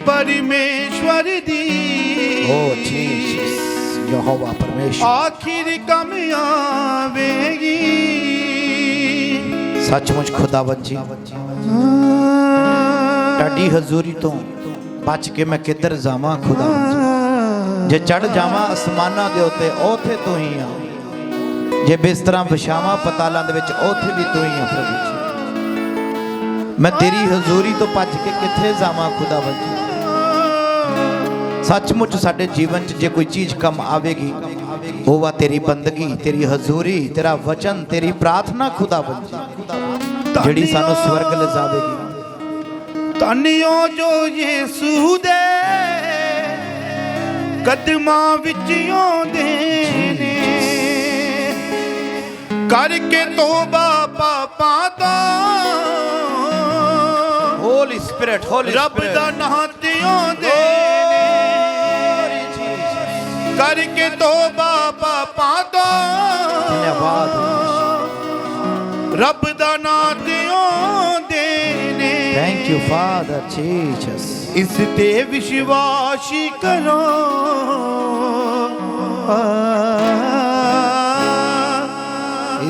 परमेश्वर दी ओ जीसस यहोवा परमेश्वर आखिर कम आवेगी। सचमुच खुदावंद जी ताड़ी हजूरी तो बच के मैं किधर जावां खुदावंद जी। जे चढ़ जावां आसमानां दे उत्ते ओथे तू ही आ, जे बिस्तरां विछावां पतालां दे विच ओथे भी तू ही आ प्रभु जी। मैं तेरी हजूरी तो भज के किथे जावां खुदावंद जी। सचमुच साडे जीवन च जे कोई चीज कम आवेगी वो वा तेरी बंदगी, तेरी हजूरी, तेरा वचन, तेरी प्रार्थना खुदावंद जी, जिहड़ी सानू स्वर्ग ले जावेगी। धन्यो जो यीशु दे कदमां विच आउंदे ने, करके तौबा पापां दा होली स्पिरिट रब दा नां ते आउंदे ने, करके तौबा पापां दा धन्यवाद रब दा नां ते आउंदे ने। Thank you father Jesus. इस ते विश्वास करो,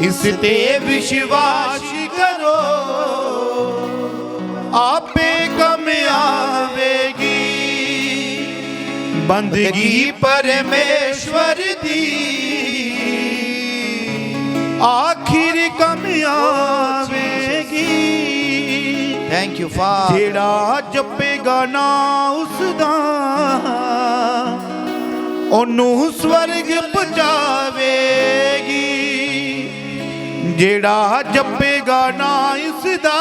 इस ते विश्वास करो आपे कम आवेगी। बंदगी परमेश्वर दी आखिर कम आवेगी। Thank you father. जेड़ा जपेगा ना उसदा ओनू स्वर्ग पहुंचावेगी। जेड़ा जपेगा ना इसदा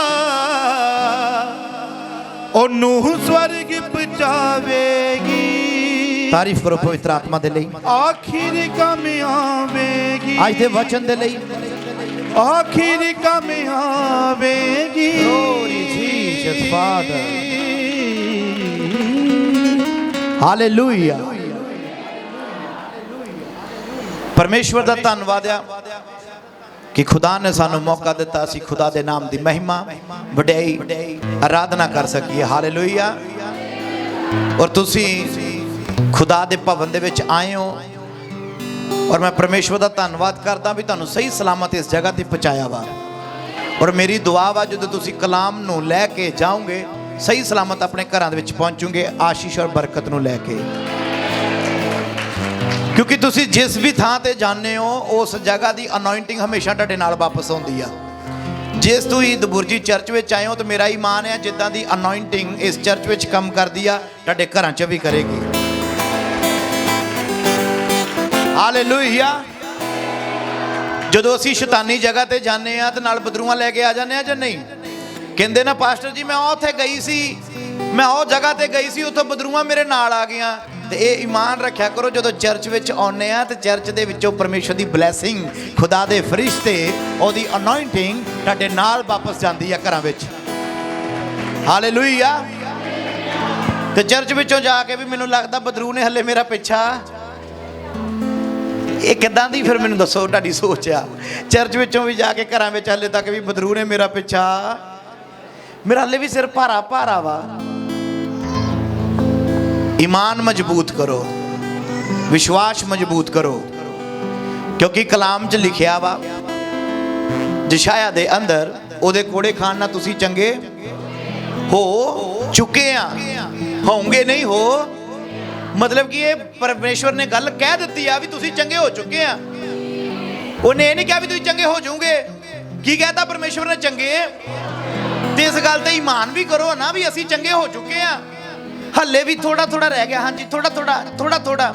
ओनू स्वर्ग पहुंचावेगी। तारीफ करो पवित्र आत्मा दे लई, आखिर कम आवेगी। आज दे वचन दे लई आखिर कम आवेगी। Glory Jesus Father. हालेलुया। परमेश्वर दा धन्नवाद आ कि खुदा ने सानू मौका दिता सी खुदा दे नाम दी महिमा वਡਿਆਈ आराधना कर सकीए। हालेलुया। और तुसी खुदा दे भवन दे विच आए हो और मैं परमेश्वर का धन्नवाद करदा भी तुहानू सही सलामत इस जगह ते पहुँचाया वा। और मेरी दुआ वा जो तुसी कलाम नू लैके जाओगे सही सलामत अपने घरां दे विच पहुँचोगे आशीष और बरकत नू लैके। क्योंकि तुसी जिस भी थां ते जाने हो उस जगह की अनॉइंटिंग हमेशा तुहाडे नाल वापस आउंदी आ। जिस तुसीं दबुरजी चर्च विच आए हो तो मेरा ईमान है जिद्दां दी अनॉइंटिंग इस चर्च विच काम करदी आ तुहाडे घरां च भी करेगी। हालेलुया। जदों असीं शैतानी जगह ते जाने आ ते नाल बदरूआं लैके आ जाने आ जां नहीं? कहंदे ना पास्टर जी मैं उत्थे गई सी, मैं उह जगह ते गई सी, उत्थों बदरूआं मेरे नाल आ गईयां। ते ये ईमान रखिया करो जदों चर्च विच आउने आ ते चर्च दे विचों परमेश्वर दी ब्लैसिंग, खुदा दे फरिश्ते, ओहदी अनॉइंटिंग तुहाडे नाल वापस जांदी आ घरां विच। हालेलुया। ते चर्च विचों जाके भी मैनूं लगदा बदरू ने हले मेरा पिछा ये किदां दी फिर मैनूं दसो तुहाडी सोच आ। चर्च विचों भी जाके घरां विच हले तक भी बदरू ने मेरा पिछा, मेरा हले भी सिर भारा भारा वा। ईमान मजबूत करो, विश्वास मजबूत करो, क्योंकि कलाम च लिखिया वा यशाया दे अंदर ओदे कोड़े खान ना तुसी चंगे हो चुके आ, होंगे नहीं हो। मतलब कि ये परमेश्वर ने गल कह दी आ भी तुसी चंगे हो चुके हैं। उन्हें ये नहीं कहा भी तुसी चंगे हो जाओगे। की कहता परमेश्वर ने चंगे ते इस गल ते ईमान भी करो ना भी असी चंगे हो चुके हैं। हले भी थोड़ा थोड़ा रह गया। हाँ जी थोड़ा थोड़ा थोड़ा थोड़ा।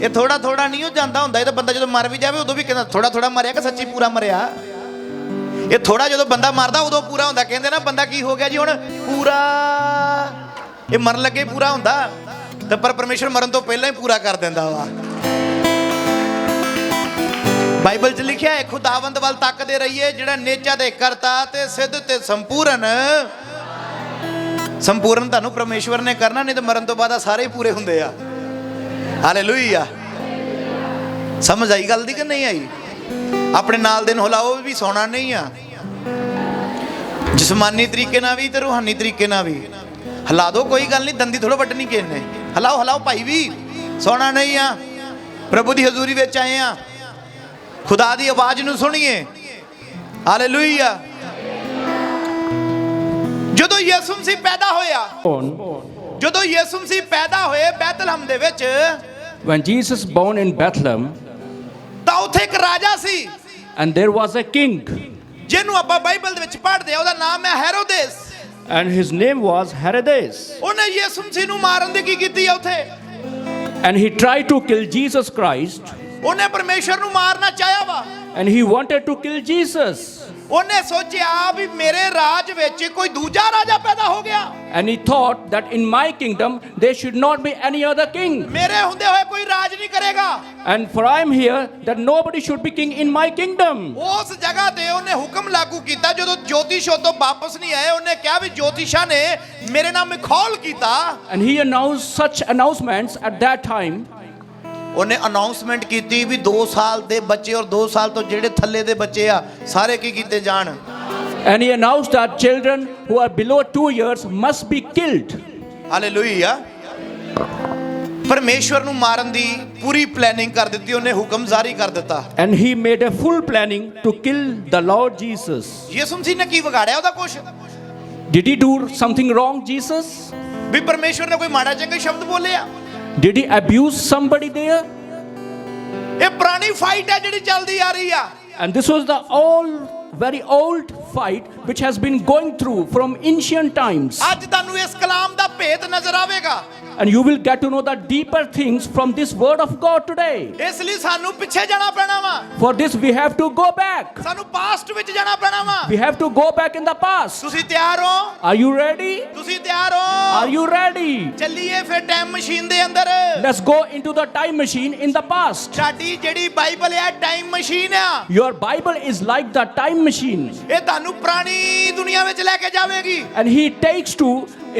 ये थोड़ा थोड़ा नहीं हो जाता होंदा। ये तो बंदा जो मर भी जाए उदों भी कहता थोड़ा थोड़ा मरिया कि सच्ची पूरा मरिया। ये थोड़ा जो बंदा मरदा उदों पूरा होंदा। कहंदे ना बंदा की हो गया जी हुण पूरा, ये मरन लगे पूरा होंदा तो पर परमेश्वर मरन तो पहला ही पूरा कर देंदा वा। बाइबल च लिखिया है खुदावंद वल तकदे रहिए जिहड़ा नेचा दे करता ते सिद्ध ते संपूर्ण। संपूर्ण तुहानू परमेश्वर ने करना, नहीं तो मरन तो बाद सारे ही पूरे हुंदे आ। हालेलुया। समझ आई गल दी कि नहीं आई? अपने नाल दिन हिलाओ भी सोना नहीं आ, जिसमानी तरीके ना भी ते रूहानी तरीके ना भी। ਹਿਲਾ ਦਿਓ, ਕੋਈ ਗੱਲ ਨਹੀਂ, ਦੰਦੀ ਥੋੜਾ ਵੱਢਣੀ ਕਿਸੇ ਨੇ। ਹਿਲਾਓ ਹਿਲਾਓ ਭਾਈ ਵੀ, ਸੋਣਾ ਨਹੀਂ ਆ। ਪ੍ਰਭੂ ਦੀ ਹਜ਼ੂਰੀ ਵਿੱਚ ਆਏ ਆ, ਖੁਦਾ ਦੀ ਆਵਾਜ਼ ਨੂੰ ਸੁਣੀਏ। ਹਾਲੇਲੂਇਆ। ਜਦੋਂ ਯਿਸੂ ਮਸੀਹ ਪੈਦਾ ਹੋਇਆ, ਜਦੋਂ ਯਿਸੂ ਮਸੀਹ ਪੈਦਾ ਹੋਏ ਬੈਤਲਹਮ ਦੇ ਵਿੱਚ, when Jesus born in Bethlehem, ਤਾਂ ਉੱਥੇ ਇੱਕ ਰਾਜਾ ਸੀ, and there was a king, ਜਿਹਨੂੰ ਆਪਾਂ ਬਾਈਬਲ ਦੇ ਵਿੱਚ ਪੜ੍ਹਦੇ ਆ, ਉਹਦਾ ਨਾਮ ਹੈ Herod. and his name was Herodes, ਉਹਨੇ ਯਿਸੂ ਮਸੀਹ ਨੂੰ ਮਾਰਨ ਦੀ ਕੀ ਕੀਤੀ ਆ ਉੱਥੇ? and he tried to kill Jesus Christ, ਉਹਨੇ ਪਰਮੇਸ਼ਰ ਨੂੰ ਮਾਰਨਾ ਚਾਹਿਆ ਵਾ। and he wanted to kill Jesus, ਉਹਨੇ ਸੋਚਿਆ ਵੀ ਮੇਰੇ ਰਾਜ ਵਿੱਚ ਕੋਈ ਦੂਜਾ ਰਾਜਾ ਪੈਦਾ ਹੋ ਗਿਆ, and he thought that in my kingdom there should not be any other king, ਮੇਰੇ ਹੁੰਦੇ ਹੋਏ ਕੋਈ ਰਾਜ ਨਹੀਂ ਕਰੇਗਾ। and for I am here that nobody should be king in my kingdom. ਉਸ ਜਗ੍ਹਾ ਤੇ ਉਹਨੇ ਹੁਕਮ ਲਾਗੂ ਕੀਤਾ, ਜਦੋਂ ਜੋਤਿਸ਼ ਤੋਂ ਵਾਪਸ ਨਹੀਂ ਆਏ, ਉਹਨੇ ਕਿਹਾ ਵੀ ਜੋਤਿਸ਼ਾਂ ਨੇ ਮੇਰੇ ਨਾਲ ਮਿਖੌਲ ਕੀਤਾ। And he announced such announcements at that time. ਉਹਨੇ ਅਨਾਉਂਸਮੈਂਟ ਕੀਤੀ ਵੀ 2 ਸਾਲ ਦੇ ਬੱਚੇ ਔਰ 2 ਸਾਲ ਤੋਂ ਜਿਹੜੇ ਥੱਲੇ ਦੇ ਬੱਚੇ ਆ ਸਾਰੇ ਕੀ ਕੀਤੇ ਜਾਣ। And he announced that children who are below 2 years must be killed. Hallelujah. ਪਰਮੇਸ਼ਵਰ ਨੂੰ ਮਾਰਨ ਦੀ ਪੂਰੀ ਪਲੈਨਿੰਗ ਕਰ ਦਿੱਤੀ, ਉਹਨੇ ਹੁਕਮ ਜਾਰੀ ਕਰ ਦਿੱਤਾ। And he made a full planning to kill the Lord Jesus. ਯਿਸੂ ਮਸੀਹ ਨੇ ਕੀ ਵਿਗਾੜਿਆ ਉਹਦਾ ਕੁਛ? Did he do something wrong, Jesus? ਵੀ ਪਰਮੇਸ਼ਵਰ ਨੇ ਕੋਈ ਮਾੜਾ ਚੰਗਾ ਸ਼ਬਦ ਬੋਲਿਆ? Did he abuse somebody there? ਇਹ ਪੁਰਾਣੀ ਫਾਈਟ ਹੈ ਜਿਹੜੀ ਚੱਲਦੀ ਆ ਰਹੀ ਆ। And this was the very old fight which has been going through from ancient times. ਅੱਜ ਤੁਹਾਨੂੰ ਇਸ ਕਲਾਮ ਦਾ ਭੇਤ ਨਜ਼ਰ ਆਵੇਗਾ। And you will get to know the deeper things from this word of God today. ਇਸ ਲਈ ਸਾਨੂੰ ਪਿੱਛੇ ਜਾਣਾ ਪੈਣਾ ਵਾ। For this we have to go back. ਸਾਨੂੰ ਪਾਸਟ ਵਿੱਚ ਜਾਣਾ ਪੈਣਾ ਵਾ। We have to go back in the past. ਤੁਸੀਂ ਤਿਆਰ ਹੋ? Are you ready? ਤੁਸੀਂ ਤਿਆਰ ਹੋ? Are you ready? ਚੱਲੀਏ ਫਿਰ ਟਾਈਮ ਮਸ਼ੀਨ ਦੇ ਅੰਦਰ। Let's go into the time machine in the past. ਸਾਡੀ ਜਿਹੜੀ ਬਾਈਬਲ ਹੈ ਟਾਈਮ ਮਸ਼ੀਨ ਆ। Your Bible is like the time machine. ਇਹ ਤੁਹਾਨੂੰ ਪੁਰਾਣੀ ਦੁਨੀਆ ਵਿੱਚ ਲੈ ਕੇ ਜਾਵੇਗੀ। And he takes to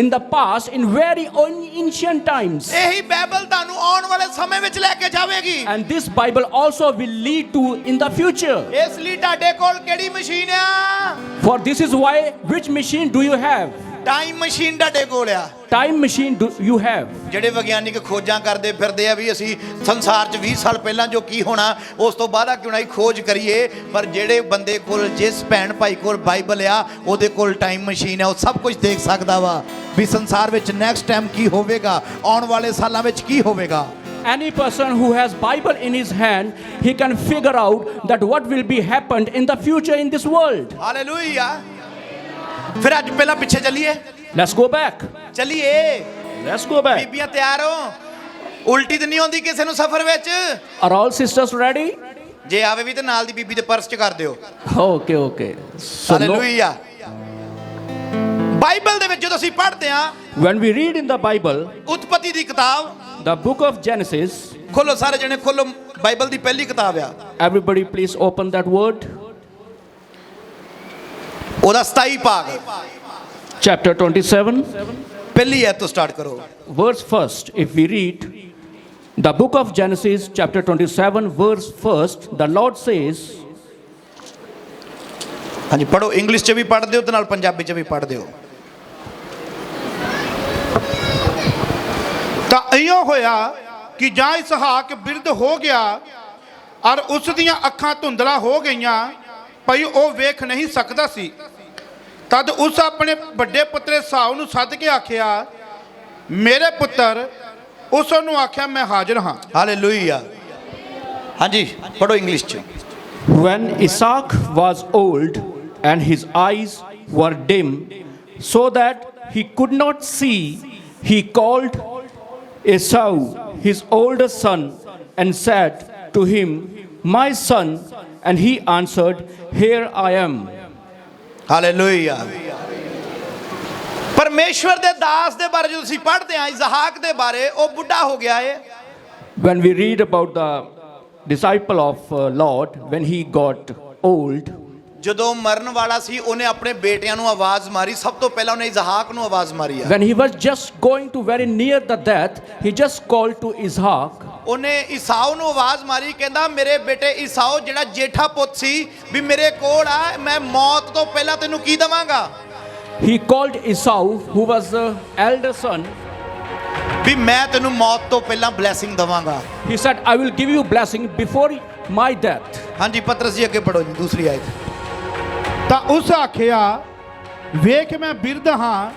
in the past in very ancient times. ਇਹੀ ਬਾਈਬਲ ਤੁਹਾਨੂੰ ਆਉਣ ਵਾਲੇ ਸਮੇਂ ਵਿੱਚ ਲੈ ਕੇ ਜਾਵੇਗੀ। And this Bible also will lead to in the future. ਇਸ ਲਈ ਤੁਹਾਡੇ ਕੋਲ ਕਿਹੜੀ ਮਸ਼ੀਨ ਆ? For this is why, which machine do you have? Time machine ਤੁਹਾਡੇ ਕੋਲ ਆ। Time machine do you have? ਜਿਹੜੇ ਵਿਗਿਆਨਿਕ ਖੋਜਾਂ ਕਰਦੇ ਫਿਰਦੇ ਆ ਵੀ ਅਸੀਂ ਸੰਸਾਰ 'ਚ 20 ਸਾਲ ਪਹਿਲਾਂ ਜੋ ਕੀ ਹੋਣਾ ਉਸ ਤੋਂ ਬਾਅਦ ਕਿਉਂ ਨਾ ਖੋਜ ਕਰੀਏ, ਪਰ ਜਿਹੜੇ ਬੰਦੇ ਕੋਲ, ਜਿਸ ਭੈਣ ਭਾਈ ਕੋਲ ਬਾਈਬਲ ਆ, ਉਹਦੇ ਕੋਲ ਟਾਈਮ ਮਸ਼ੀਨ ਆ, ਉਹ ਸਭ ਕੁਝ ਦੇਖ ਸਕਦਾ ਵਾ ਵੀ ਸੰਸਾਰ ਵਿੱਚ ਨੈਕਸਟ ਟਾਈਮ ਕੀ ਹੋਵੇਗਾ, ਆਉਣ ਵਾਲੇ ਸਾਲਾਂ ਵਿੱਚ ਕੀ ਹੋਵੇਗਾ। Any person who has Bible in his hand, he can figure out that what will be happened in the future in this world. Hallelujah. ਫਿਰ ਅੱਜ ਪਹਿਲਾਂ ਪਿੱਛੇ ਚੱਲੀਏ। Let's go back. ਚੱਲੀਏ। Let's go back. ਬੀਬੀਆਂ ਤਿਆਰ ਹੋ? ਉਲਟੀ ਤਾਂ ਨਹੀਂ ਆਉਂਦੀ ਕਿਸੇ ਨੂੰ ਸਫ਼ਰ ਵਿੱਚ? Are all sisters ready? ਜੇ ਆਵੇ ਵੀ ਤੇ ਨਾਲ ਦੀ ਬੀਬੀ ਦੇ ਪਰਸ 'ਚ ਕਰ ਦਿਓ। Okay, okay. So no, hallelujah. Bible ਦੇ ਵਿੱਚ ਜਦੋਂ ਅਸੀਂ ਪੜ੍ਹਦੇ ਹਾਂ, when we read in the Bible, ਉਤਪਤੀ ਦੀ ਕਿਤਾਬ the book of Genesis, ਖੋਲੋ, ਸਾਰੇ ਜਣੇ ਖੋਲੋ, ਬਾਈਬਲ ਦੀ ਪਹਿਲੀ ਕਿਤਾਬ ਆ। everybody please open that word. ਉਹਦਾ 27 ਭਾਗ, Chapter 27, ਪਹਿਲੀ ਐਤ ਤੋਂ ਸਟਾਰਟ ਕਰੋ। verse 1. If we read the book of Genesis, chapter 27, verse 1, the Lord says, ਹਾਂਜੀ ਪੜੋ, ਇੰਗਲਿਸ਼ 'ਚ ਵੀ ਪੜ੍ਹ ਦਿਓ ਤੇ ਨਾਲ ਪੰਜਾਬੀ 'ਚ ਵੀ ਪੜ੍ਹ ਦਿਓ। ਤਾਂ ਇਉਂ ਹੋਇਆ ਕਿ ਜਾਂ ਇਸਹਾਕ ਬਿਰਧ ਹੋ ਗਿਆ ਔਰ ਉਸ ਦੀਆਂ ਅੱਖਾਂ ਧੁੰਦਲਾ ਹੋ ਗਈਆਂ, ਭਈ ਉਹ ਵੇਖ ਨਹੀਂ ਸਕਦਾ ਸੀ। ਤਦ ਉਸ ਆਪਣੇ ਵੱਡੇ ਪੁੱਤਰ ਏਸਾੂ ਨੂੰ ਸੱਦ ਕੇ ਆਖਿਆ, ਮੇਰੇ ਪੁੱਤਰ। ਉਸ ਨੂੰ ਆਖਿਆ, ਮੈਂ ਹਾਜ਼ਰ ਹਾਂ। ਹਾਲੇਲੂਇਆ। ਹਾਂਜੀ ਪੜੋ ਇੰਗਲਿਸ਼ 'ਚ। when Isaac was old and his eyes were dim, so that he could not see, he called Esau, his oldest son, and said to him, my son. And he answered, here I am. Hallelujah. ਪਰਮੇਸ਼ਵਰ ਦੇ ਦਾਸ ਦੇ ਬਾਰੇ ਜਦੋਂ ਅਸੀਂ ਪੜ੍ਹਦੇ ਹਾਂ, ਇਸਹਾਕ ਦੇ ਬਾਰੇ, ਉਹ ਬੁੱਢਾ ਹੋ ਗਿਆ ਏ। When we read about the disciple of Lord, when he got old, ਜਦੋਂ ਮਰਨ ਵਾਲਾ ਸੀ, ਉਹਨੇ ਆਪਣੇ ਬੇਟਿਆਂ ਨੂੰ ਆਵਾਜ਼ ਮਾਰੀ। ਸਭ ਤੋਂ ਪਹਿਲਾਂ ਉਹਨੇ ਇਸਹਾਕ ਨੂੰ ਆਵਾਜ਼ ਮਾਰੀ ਆ। when he was just going to very near the death, he just called to Isaac. ਉਹਨੇ ਈਸਾਊ ਨੂੰ ਆਵਾਜ਼ ਮਾਰੀ, ਕਹਿੰਦਾ ਮੇਰੇ ਬੇਟੇ ਈਸਾਊ, ਜਿਹੜਾ ਜੇਠਾ ਪੁੱਤ ਸੀ, ਵੀ ਮੇਰੇ ਕੋਲ ਆ, ਮੈਂ ਮੌਤ ਤੋਂ ਪਹਿਲਾਂ ਤੈਨੂੰ ਕੀ ਦੇਵਾਂਗਾ? he called Esau, who was the elder son. ਵੀ ਮੈਂ ਤੈਨੂੰ ਮੌਤ ਤੋਂ ਪਹਿਲਾਂ ਬਲੇਸਿੰਗ ਦਵਾਂਗਾ। He said, I will give you blessing before my death. ਹਾਂਜੀ ਪਤਰਸ ਜੀ ਅੱਗੇ ਪੜੋ ਜੀ ਦੂਸਰੀ ਆਇਤ। ਤਾਂ ਉਸ ਆਖਿਆ, ਵੇਖ ਮੈਂ ਬਿਰਧ ਹਾਂ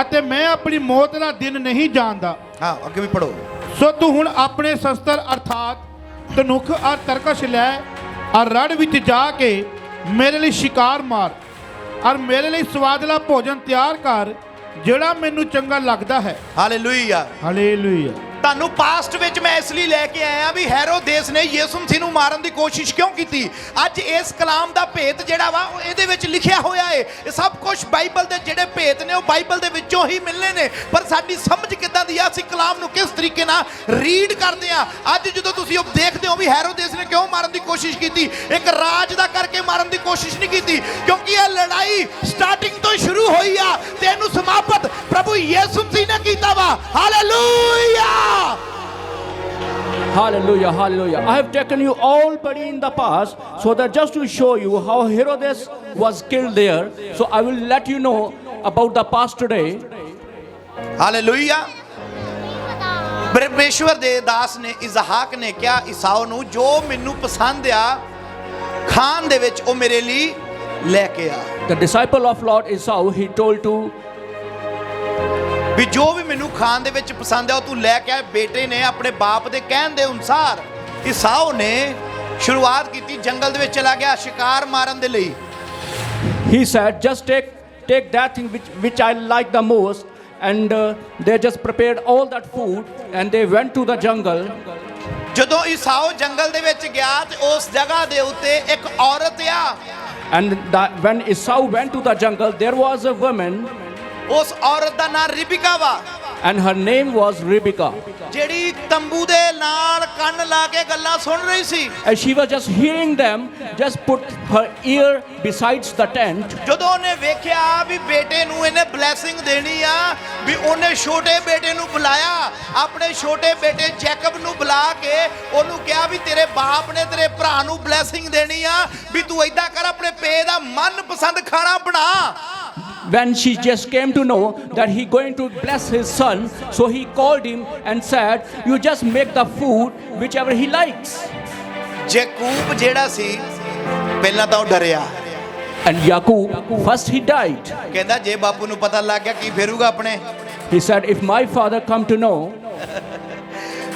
ਅਤੇ ਮੈਂ ਆਪਣੀ ਮੌਤ ਦਾ ਦਿਨ ਨਹੀਂ ਜਾਣਦਾ। ਹਾਂ ਅੱਗੇ ਵੀ ਪੜੋ। ਸੋ ਤੂੰ ਹੁਣ ਆਪਣੇ ਸ਼ਸਤਰ ਅਰਥਾਤ ਧਨੁਖ ਔਰ ਤਰਕਸ਼ ਲੈ ਔਰ ਰੜ ਵਿੱਚ ਜਾ ਕੇ ਮੇਰੇ ਲਈ ਸ਼ਿਕਾਰ ਮਾਰ ਔਰ ਮੇਰੇ ਲਈ ਸਵਾਦਲਾ ਭੋਜਨ ਤਿਆਰ ਕਰ ਜਿਹੜਾ ਮੈਨੂੰ ਚੰਗਾ ਲੱਗਦਾ ਹੈ। ਹਾਲੇਲੂਇਆ। ਹਾਲੇਲੂਇਆ। ਤੁਹਾਨੂੰ ਪਾਸਟ ਵਿੱਚ ਮੈਂ ਇਸ ਲਈ ਲੈ ਕੇ ਆਇਆ ਵੀ ਹੈਰੋਦੇਸ ਨੇ ਯਿਸੂ ਮਸੀਹ ਨੂੰ ਮਾਰਨ ਦੀ ਕੋਸ਼ਿਸ਼ ਕਿਉਂ ਕੀਤੀ। ਅੱਜ ਇਸ ਕਲਾਮ ਦਾ ਭੇਤ ਜਿਹੜਾ ਵਾ ਉਹ ਇਹਦੇ ਵਿੱਚ ਲਿਖਿਆ ਹੋਇਆ ਹੈ। ਇਹ ਸਭ ਕੁਝ ਬਾਈਬਲ ਦੇ ਜਿਹੜੇ ਭੇਤ ਨੇ ਉਹ ਬਾਈਬਲ ਦੇ ਵਿੱਚੋਂ ਹੀ ਮਿਲਨੇ ਨੇ, ਪਰ ਸਾਡੀ ਸਮਝ ਕਿੱਦਾਂ ਦੀ ਆ, ਅਸੀਂ ਕਲਾਮ ਨੂੰ ਕਿਸ ਤਰੀਕੇ ਨਾਲ ਰੀਡ ਕਰਦੇ ਆ। ਅੱਜ ਜਦੋਂ ਤੁਸੀਂ ਉਹ ਦੇਖਦੇ ਹੋ ਵੀ ਹੈਰੋਦੇਸ ਨੇ ਕਿਉਂ ਮਾਰਨ ਦੀ ਕੋਸ਼ਿਸ਼ ਕੀਤੀ, ਇੱਕ ਰਾਜ ਦਾ ਕਰਕੇ ਮਾਰਨ ਦੀ ਕੋਸ਼ਿਸ਼ ਨਹੀਂ ਕੀਤੀ, ਕਿਉਂਕਿ ਇਹ ਲੜਾਈ ਸਟਾਰਟਿੰਗ ਤੋਂ ਸ਼ੁਰੂ ਹੋਈ ਆ ਤੇ ਇਹਨੂੰ ਸਮਾਪਤ ਪ੍ਰਭੂ ਯਿਸੂ ਮਸੀਹ ਨੇ ਕੀਤਾ ਵਾ। Hallelujah. Hallelujah, hallelujah. I have taken you already in the past so that just to show you how Herodes was killed there. So I will let you know about the past today. Hallelujah. ਪਰਮੇਸ਼ਵਰ ਦੇ ਦਾਸ ਨੇ ਇਜ਼ਹਾਕ ਨੇ ਕਿਹਾ ਈਸਾਓ ਨੂੰ, ਜੋ ਮੈਨੂੰ ਪਸੰਦ ਆ ਖਾਣ ਦੇ ਵਿੱਚ ਉਹ ਮੇਰੇ ਲਈ ਲੈ ਕੇ ਆ। The disciple of Lord Esau, he told to ਵੀ ਜੋ ਵੀ ਮੈਨੂੰ ਖਾਣ ਦੇ ਵਿੱਚ ਪਸੰਦ ਆ ਉਹ ਤੂੰ ਲੈ ਕੇ ਆ। ਬੇਟੇ ਨੇ ਆਪਣੇ ਬਾਪ ਦੇ ਕਹਿਣ ਦੇ ਅਨੁਸਾਰ ਈਸਾਓ ਨੇ ਸ਼ੁਰੂਆਤ ਕੀਤੀ, ਜੰਗਲ ਦੇ ਵਿੱਚ ਚਲਾ ਗਿਆ ਸ਼ਿਕਾਰ ਮਾਰਨ ਦੇ ਲਈ। he said, just take that thing which I like the most, and they just prepared all that food and they went to the jungle. ਜਦੋਂ ਈਸਾਓ ਜੰਗਲ ਦੇ ਵਿੱਚ ਗਿਆ ਤੇ ਉਸ ਜਗ੍ਹਾ ਦੇ ਉੱਤੇ ਇੱਕ ਔਰਤ ਆ। And when Esau went to the jungle, there was a woman, ਉਸ ਔਰਤ ਦਾ ਨਾਮ ਰਿਬਿਕਾ ਵਾ, and her name was Rebekah. ਜਿਹੜੀ ਤੰਬੂ ਦੇ ਨਾਲ ਕੰਨ ਲਾ ਕੇ ਗੱਲਾਂ ਸੁਣ ਰਹੀ ਸੀ। As she was just hearing them, just put her ear besides the tent. ਜਦੋਂ ਉਹਨੇ ਵੇਖਿਆ ਵੀ ਬੇਟੇ ਨੂੰ ਇਹਨੇ ਬਲੇਸਿੰਗ ਦੇਣੀ ਆ, ਵੀ ਉਹਨੇ ਛੋਟੇ ਬੇਟੇ ਨੂੰ ਬੁਲਾਇਆ, ਆਪਣੇ ਛੋਟੇ ਬੇਟੇ ਜੈਕਬ ਨੂੰ ਬੁਲਾ ਕੇ ਉਹਨੂੰ ਕਿਹਾ ਵੀ ਤੇਰੇ ਬਾਪ ਨੇ ਤੇਰੇ ਭਰਾ ਨੂੰ ਬਲੇਸਿੰਗ ਦੇਣੀ ਆ, ਵੀ ਤੂੰ ਏਦਾਂ ਕਰ ਆਪਣੇ ਪੇ ਦਾ ਮਨਪਸੰਦ ਖਾਣਾ ਬਣਾ। When she just came to know that he going to bless his son, so he called him and said, you just make the food whichever he likes. Yakub ਜਿਹੜਾ ਸੀ ਪਹਿਲਾਂ ਤਾਂ ਉਹ ਡਰਿਆ। And Yaqub, first he died. ਕਹਿੰਦਾ ਜੇ ਬਾਪੂ ਨੂੰ ਪਤਾ ਲੱਗ ਗਿਆ ਕੀ ਫੇਰੂਗਾ ਆਪਣੇ। He said, if my father come to know.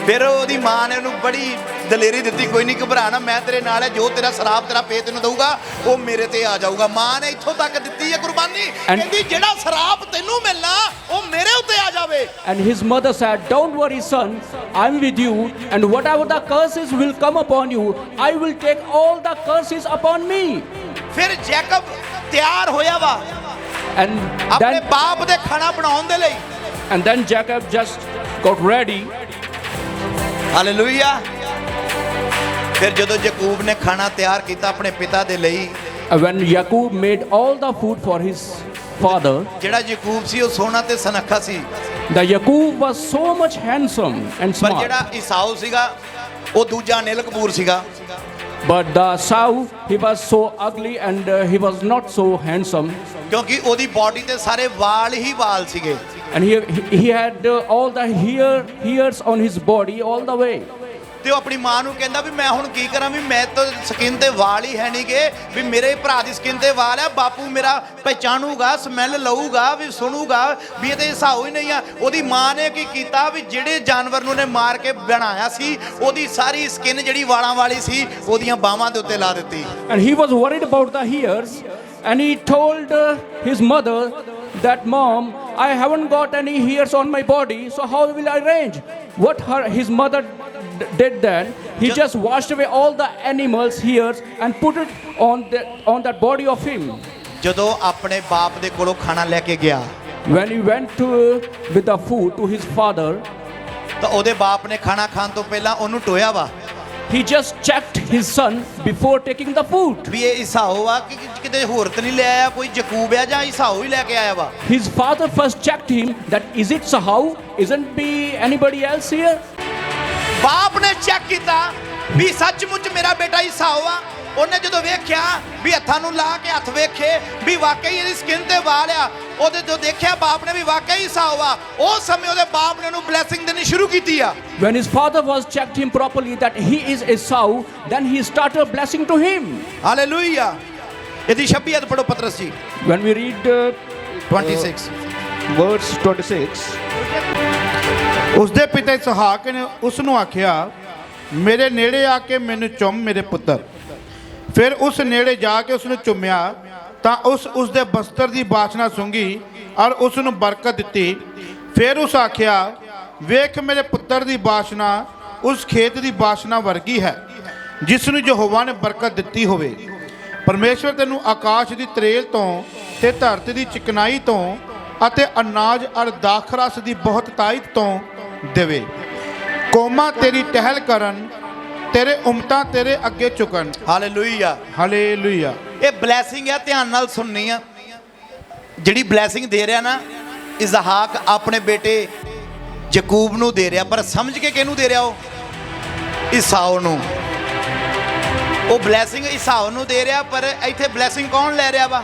ਫਿਰ ਉਹਦੀ ਮਾਂ ਨੇ ਉਹਨੂੰ ਬੜੀ ਦਲੇਰੀ ਦਿੱਤੀ, ਕੋਈ ਨਹੀਂ ਘਬਰਾ ਨਾ, ਮੈਂ ਤੇਰੇ ਨਾਲ ਹੈ, ਜੋ ਤੇਰਾ ਸ਼ਰਾਬ ਤੇਰਾ ਪੇ ਤੈਨੂੰ ਦਊਗਾ ਉਹ ਮੇਰੇ ਤੇ ਆ ਜਾਊਗਾ। ਮਾਂ ਨੇ ਇੱਥੋਂ ਤੱਕ ਦਿੱਤੀ ਹੈ ਕੁਰਬਾਨੀ, ਕਹਿੰਦੀ ਜਿਹੜਾ ਸ਼ਰਾਬ ਤੈਨੂੰ ਮਿਲਣਾ ਉਹ ਮੇਰੇ ਉੱਤੇ ਆ ਜਾਵੇ। And his mother said, don't worry son, I'm with you, and whatever the curses will come upon you, I will take all the curses upon me. ਫਿਰ ਜੈਕਬ ਤਿਆਰ ਹੋਇਆ ਵਾ And ਆਪਣੇ then, ਬਾਪ ਦੇ ਖਾਣਾ ਬਣਾਉਣ ਦੇ ਲਈ। and then Jacob just got ready. Hallelujah. ਫਿਰ ਜਦੋਂ ਯਾਕੂਬ ਨੇ ਖਾਣਾ ਤਿਆਰ ਕੀਤਾ ਆਪਣੇ ਪਿਤਾ ਦੇ ਲਈ, When Yaqub made all the food for his father, ਜਿਹੜਾ ਯਾਕੂਬ ਸੀ ਉਹ ਸੋਹਣਾ ਤੇ ਸੁਨੱਖਾ ਸੀ, the Yaqub was so much handsome and ਪਰ smart. ਜਿਹੜਾ ਈਸਾਓ ਸੀਗਾ ਉਹ ਦੂਜਾ ਅਨਿਲ ਕਪੂਰ ਸੀਗਾ। But the Esau, he was so ugly and he was not so handsome. ਕਿਉਂਕਿ ਉਹਦੀ ਬਾਡੀ ਤੇ ਸਾਰੇ ਵਾਲ ਹੀ ਵਾਲ ਸੀਗੇ। And he had all the hairs on his body all the way. ਤੇ ਉਹ ਆਪਣੀ ਮਾਂ ਨੂੰ ਕਹਿੰਦਾ ਵੀ ਮੈਂ ਹੁਣ ਕੀ ਕਰਾਂ, ਵੀ ਮੈਂ ਤਾਂ ਸਕਿਨ ਤੇ ਵਾਲ ਹੀ ਹੈ ਨਹੀਂਗੇ, ਵੀ ਮੇਰੇ ਭਰਾ ਦੀ ਸਕਿਨ ਤੇ ਵਾਲ ਆ, ਬਾਪੂ ਮੇਰਾ ਪਹਿਚਾਣੂਗਾ, ਸਮੈਲ ਲਊਗਾ, ਵੀ ਸੁਣੂਗਾ ਵੀ ਇਹ ਤੇ ਹਿਸਾਬ ਹੀ ਨਹੀਂ ਆ। ਉਹਦੀ ਮਾਂ ਨੇ ਕੀ ਕੀਤਾ ਵੀ ਜਿਹੜੇ ਜਾਨਵਰ ਨੂੰ ਉਹਨੇ ਮਾਰ ਕੇ ਬਣਾਇਆ ਸੀ ਉਹਦੀ ਸਾਰੀ ਸਕਿਨ ਜਿਹੜੀ ਵਾਲਾਂ ਵਾਲੀ ਸੀ ਉਹਦੀਆਂ ਬਾਹਾਂ ਦੇ ਉੱਤੇ ਲਾ ਦਿੱਤੀ। And he was worried about the hairs, and he told his mother that, Mom, I haven't got any hairs on my body, so how will I arrange? What his mother did then, he just washed away all the animals' hairs and put it on that body of him. ਜਦੋਂ ਆਪਣੇ ਬਾਪ ਦੇ ਕੋਲੋਂ ਖਾਣਾ ਲੈ ਕੇ ਗਿਆ, When he went with the food to his father, ਤਾਂ ਉਹਦੇ ਬਾਪ ਨੇ ਖਾਣਾ ਖਾਣ ਤੋਂ ਪਹਿਲਾਂ ਉਹਨੂੰ ਟੋਇਆ ਵਾ। he just checked his son before taking the food. ਵੀ ਇਹ ਈਸਾਓ ਆ ਕਿ ਕਿਤੇ ਹੋਰ ਤਾਂ ਨਹੀਂ ਲੈ ਆਇਆ, ਕੋਈ ਯਾਕੂਬ ਆ ਜਾਂ ਈਸਾਓ ਹੀ ਲੈ ਕੇ ਆਇਆ ਵਾ। His father first checked him that is it Esau? Isn't be anybody else here? ਬਾਪ ਨੇ ਚੈੱਕ ਕੀਤਾ ਵੀ ਸੱਚਮੁੱਚ ਮੇਰਾ ਬੇਟਾ ਈਸਾਓ ਆ। ਉਹਨੇ ਜਦੋਂ ਵੇਖਿਆ ਵੀ ਹੱਥਾਂ ਨੂੰ ਲਾ ਕੇ ਹੱਥ ਵੇਖੇ ਵੀ ਵਾਕਈ ਇਹਦੀ ਸਕਿਨ ਤੇ ਵਾਲ ਆ, ਉਹਦੇ ਤੋਂ ਦੇਖਿਆ ਬਾਪ ਨੇ ਵੀ ਵਾਕਈ ਈਸਾਓ ਆ, ਉਸ ਸਮੇਂ ਉਹਦੇ ਬਾਪ ਨੇ ਉਹਨੂੰ ਬਲੇਸਿੰਗ ਦੇਣੀ ਸ਼ੁਰੂ ਕੀਤੀ ਆ। When his father was checked him properly that he is Esau, then he started blessing to him. Hallelujah. ਇਹਦੀ 26 ਅਧ ਪੜੋ ਪਤਰਸ ਜੀ। When we read 26 verse 26, ਉਸਦੇ ਪਿਤਾ ਇਸਹਾਕ ਨੇ ਉਸ ਨੂੰ ਆਖਿਆ, ਮੇਰੇ ਨੇੜੇ ਆ ਕੇ ਮੈਨੂੰ ਚੁੰਮ ਮੇਰੇ ਪੁੱਤਰ। ਫਿਰ ਉਸ ਨੇੜੇ ਜਾ ਕੇ ਉਸ ਨੂੰ ਚੁੰਮਿਆ ਤਾਂ ਉਸ ਦੇ ਬਸਤਰ ਦੀ ਬਾਸ਼ਨਾ ਸੁੰਘੀ ਔਰ ਉਸ ਨੂੰ ਬਰਕਤ ਦਿੱਤੀ। ਫਿਰ ਉਸ ਆਖਿਆ, ਵੇਖ ਮੇਰੇ ਪੁੱਤਰ ਦੀ ਬਾਸ਼ਨਾ ਉਸ ਖੇਤ ਦੀ ਬਾਸ਼ਨਾ ਵਰਗੀ ਹੈ ਜਿਸ ਨੂੰ ਯਹੋਵਾ ਨੇ ਬਰਕਤ ਦਿੱਤੀ ਹੋਵੇ। ਪਰਮੇਸ਼ਵਰ ਤੈਨੂੰ ਆਕਾਸ਼ ਦੀ ਤਰੇਲ ਤੋਂ ਤੇ ਧਰਤੀ ਦੀ ਚਿਕਨਾਈ ਤੋਂ ਅਤੇ ਅਨਾਜ ਔਰ ਦਾਖਰਸ ਦੀ ਬਹੁਤ ਤਾਇਤ ਤੋਂ ਦੇਵੇ। ਕੌਮਾਂ ਤੇਰੀ ਟਹਿਲ ਕਰਨ, ਤੇਰੇ ਉਮਤਾਂ ਤੇਰੇ ਅੱਗੇ ਝੁਕਣ। ਹਾਲੇਲੂਇਆ। ਹਾਲੇਲੂਇਆ। ਇਹ ਬਲੇਸਿੰਗ ਆ, ਧਿਆਨ ਨਾਲ ਸੁਣਨੀ ਆ। ਜਿਹੜੀ ਬਲੇਸਿੰਗ ਦੇ ਰਿਹਾ ਨਾ ਇਸਹਾਕ ਆਪਣੇ ਬੇਟੇ ਯਾਕੂਬ ਨੂੰ ਦੇ ਰਿਹਾ, ਪਰ ਸਮਝ ਕੇ ਕਿਹਨੂੰ ਦੇ ਰਿਹਾ? ਉਹ ਈਸਾਓ ਨੂੰ। ਉਹ ਬਲੇਸਿੰਗ ਈਸਾਓ ਨੂੰ ਦੇ ਰਿਹਾ, ਪਰ ਇੱਥੇ ਬਲੇਸਿੰਗ ਕੌਣ ਲੈ ਰਿਹਾ ਵਾ?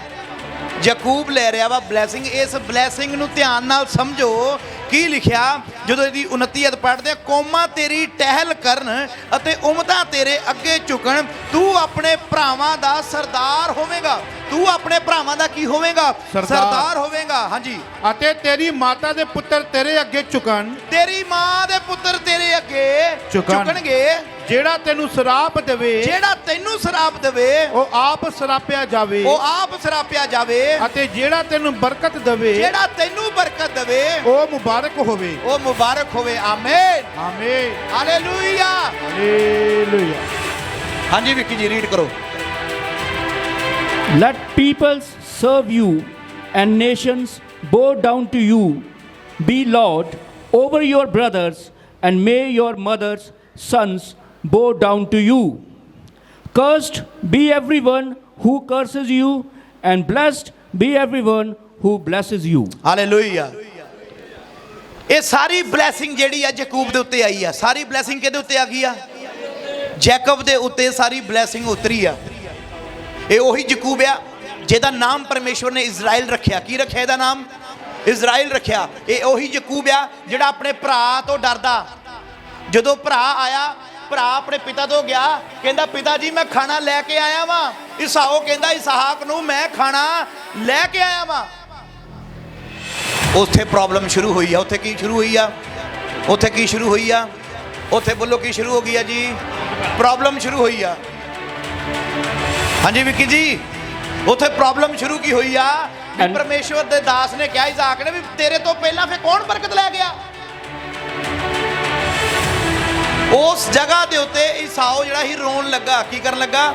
ਯਾਕੂਬ ਲੈ ਰਿਹਾ ਵਾ ਬਲੇਸਿੰਗ। ਇਸ ਬਲੇਸਿੰਗ ਨੂੰ ਧਿਆਨ ਨਾਲ ਸਮਝੋ। ਕੀ ਲਿਖਿਆ ਜਦੋਂ ਇਹਦੀ 29 ਅਧ ਪੜ੍ਹਦੇ ਆ, ਕੌਮਾਂ ਤੇਰੀ ਟਹਿਲ ਕਰਨ ਅਤੇ ਉਮਤਾਂ ਤੇਰੇ ਅੱਗੇ ਝੁਕਣ, ਤੂੰ ਆਪਣੇ ਭਰਾਵਾਂ ਦਾ ਸਰਦਾਰ ਹੋਵੇਂਗਾ। ਤੂੰ ਆਪਣੇ ਭਰਾਵਾਂ ਦਾ ਕੀ ਹੋਵੇਂਗਾ? ਸਰਦਾਰ ਹੋਵੇਂਗਾ। ਹਾਂਜੀ। ਅਤੇ ਤੇਰੀ ਮਾਤਾ ਦੇ ਪੁੱਤਰ ਤੇਰੇ ਅੱਗੇ ਝੁਕਣ। ਤੇਰੀ ਮਾਂ ਦੇ ਪੁੱਤਰ ਤੇਰੇ ਅੱਗੇ ਝੁਕਣਗੇ। ਜਿਹੜਾ ਤੈਨੂੰ ਸਰਾਪ ਦੇਵੇ, ਜਿਹੜਾ ਤੈਨੂੰ ਸਰਾਪ ਦੇਵੇ ਉਹ ਆਪ ਸਰਾਪਿਆ ਜਾਵੇ। ਉਹ ਆਪ ਸਰਾਪਿਆ ਜਾਵੇ। ਅਤੇ ਜਿਹੜਾ ਤੈਨੂੰ ਬਰਕਤ ਦੇਵੇ, ਜਿਹੜਾ ਤੈਨੂੰ ਬਰਕਤ ਦੇਵੇ ਉਹ ਮੁਬਾਰਕ ਹੋਵੇ। ਉਹ ਮੁਬਾਰਕ ਹੋਵੇ। ਆਮੀਨ। ਆਮੀਨ। ਹਾਲੇਲੂਇਆ। ਹਾਲੇਲੂਇਆ। ਹਾਂਜੀ ਵਿੱਕੀ ਜੀ ਰੀਡ ਕਰੋ। let peoples serve you and nations bow down to you. Be Lord over your brothers, and may your mother's sons bow down to you. Cursed be everyone who curses you, and blessed be everyone who blesses you. Hallelujah. ਇਹ ਸਾਰੀ blessing ਜਿਹੜੀ ਆ ਯਾਕੂਬ ਦੇ ਉੱਤੇ ਆਈ ਆ। ਸਾਰੀ blessing ਕਿਹਦੇ ਉੱਤੇ ਆ ਗਈ ਆ? ਜੈਕਬ ਦੇ ਉੱਤੇ ਸਾਰੀ ਬਲੇਸਿੰਗ ਉਤਰੀ ਆ। ਇਹ ਉਹੀ ਯਾਕੂਬ ਆ ਜਿਹਦਾ ਨਾਮ ਪਰਮੇਸ਼ਵਰ ਨੇ ਇਜ਼ਰਾਈਲ ਰੱਖਿਆ। ਕੀ ਰੱਖਿਆ ਇਹਦਾ ਨਾਮ? ਇਜ਼ਰਾਈਲ ਰੱਖਿਆ। ਇਹ ਉਹੀ ਯਾਕੂਬ ਆ ਜਿਹੜਾ ਆਪਣੇ ਭਰਾ ਤੋਂ ਡਰਦਾ। ਜਦੋਂ ਭਰਾ ਆਇਆ, ਭਰਾ ਆਪਣੇ ਪਿਤਾ ਤੋਂ ਗਿਆ, ਕਹਿੰਦਾ ਪਿਤਾ ਜੀ ਮੈਂ ਖਾਣਾ ਲੈ ਕੇ ਆਇਆ ਵਾਂ। ਈਸਾਓ ਕਹਿੰਦਾ ਇਸਹਾਕ ਨੂੰ ਮੈਂ ਖਾਣਾ ਲੈ ਕੇ ਆਇਆ ਵਾਂ। ਉੱਥੇ ਪ੍ਰੋਬਲਮ ਸ਼ੁਰੂ ਹੋਈ ਆ। ਉੱਥੇ ਕੀ ਸ਼ੁਰੂ ਹੋਈ ਆ? ਉੱਥੇ ਕੀ ਸ਼ੁਰੂ ਹੋਈ ਆ? ਉੱਥੇ ਬੋਲੋ ਕੀ ਸ਼ੁਰੂ ਹੋ ਗਈ ਆ ਜੀ? ਪ੍ਰੋਬਲਮ ਸ਼ੁਰੂ ਹੋਈ ਆ। ਹਾਂਜੀ ਵਿੱਕੀ ਜੀ, ਉੱਥੇ ਪ੍ਰੋਬਲਮ ਸ਼ੁਰੂ ਕੀ ਹੋਈ ਆ? ਵੀ ਪਰਮੇਸ਼ਵਰ ਦੇ ਦਾਸ ਨੇ ਕਿਹਾ ਇਸਹਾਕ ਨੇ ਵੀ ਤੇਰੇ ਤੋਂ ਪਹਿਲਾਂ ਫੇ ਕੌਣ ਬਰਕਤ ਲੈ ਗਿਆ? ਉਸ ਜਗ੍ਹਾ ਦੇ ਉੱਤੇ ਈਸਾਓ ਜਿਹੜਾ ਹੀ ਰੋਣ ਲੱਗਾ। ਕੀ ਕਰਨ ਲੱਗਾ?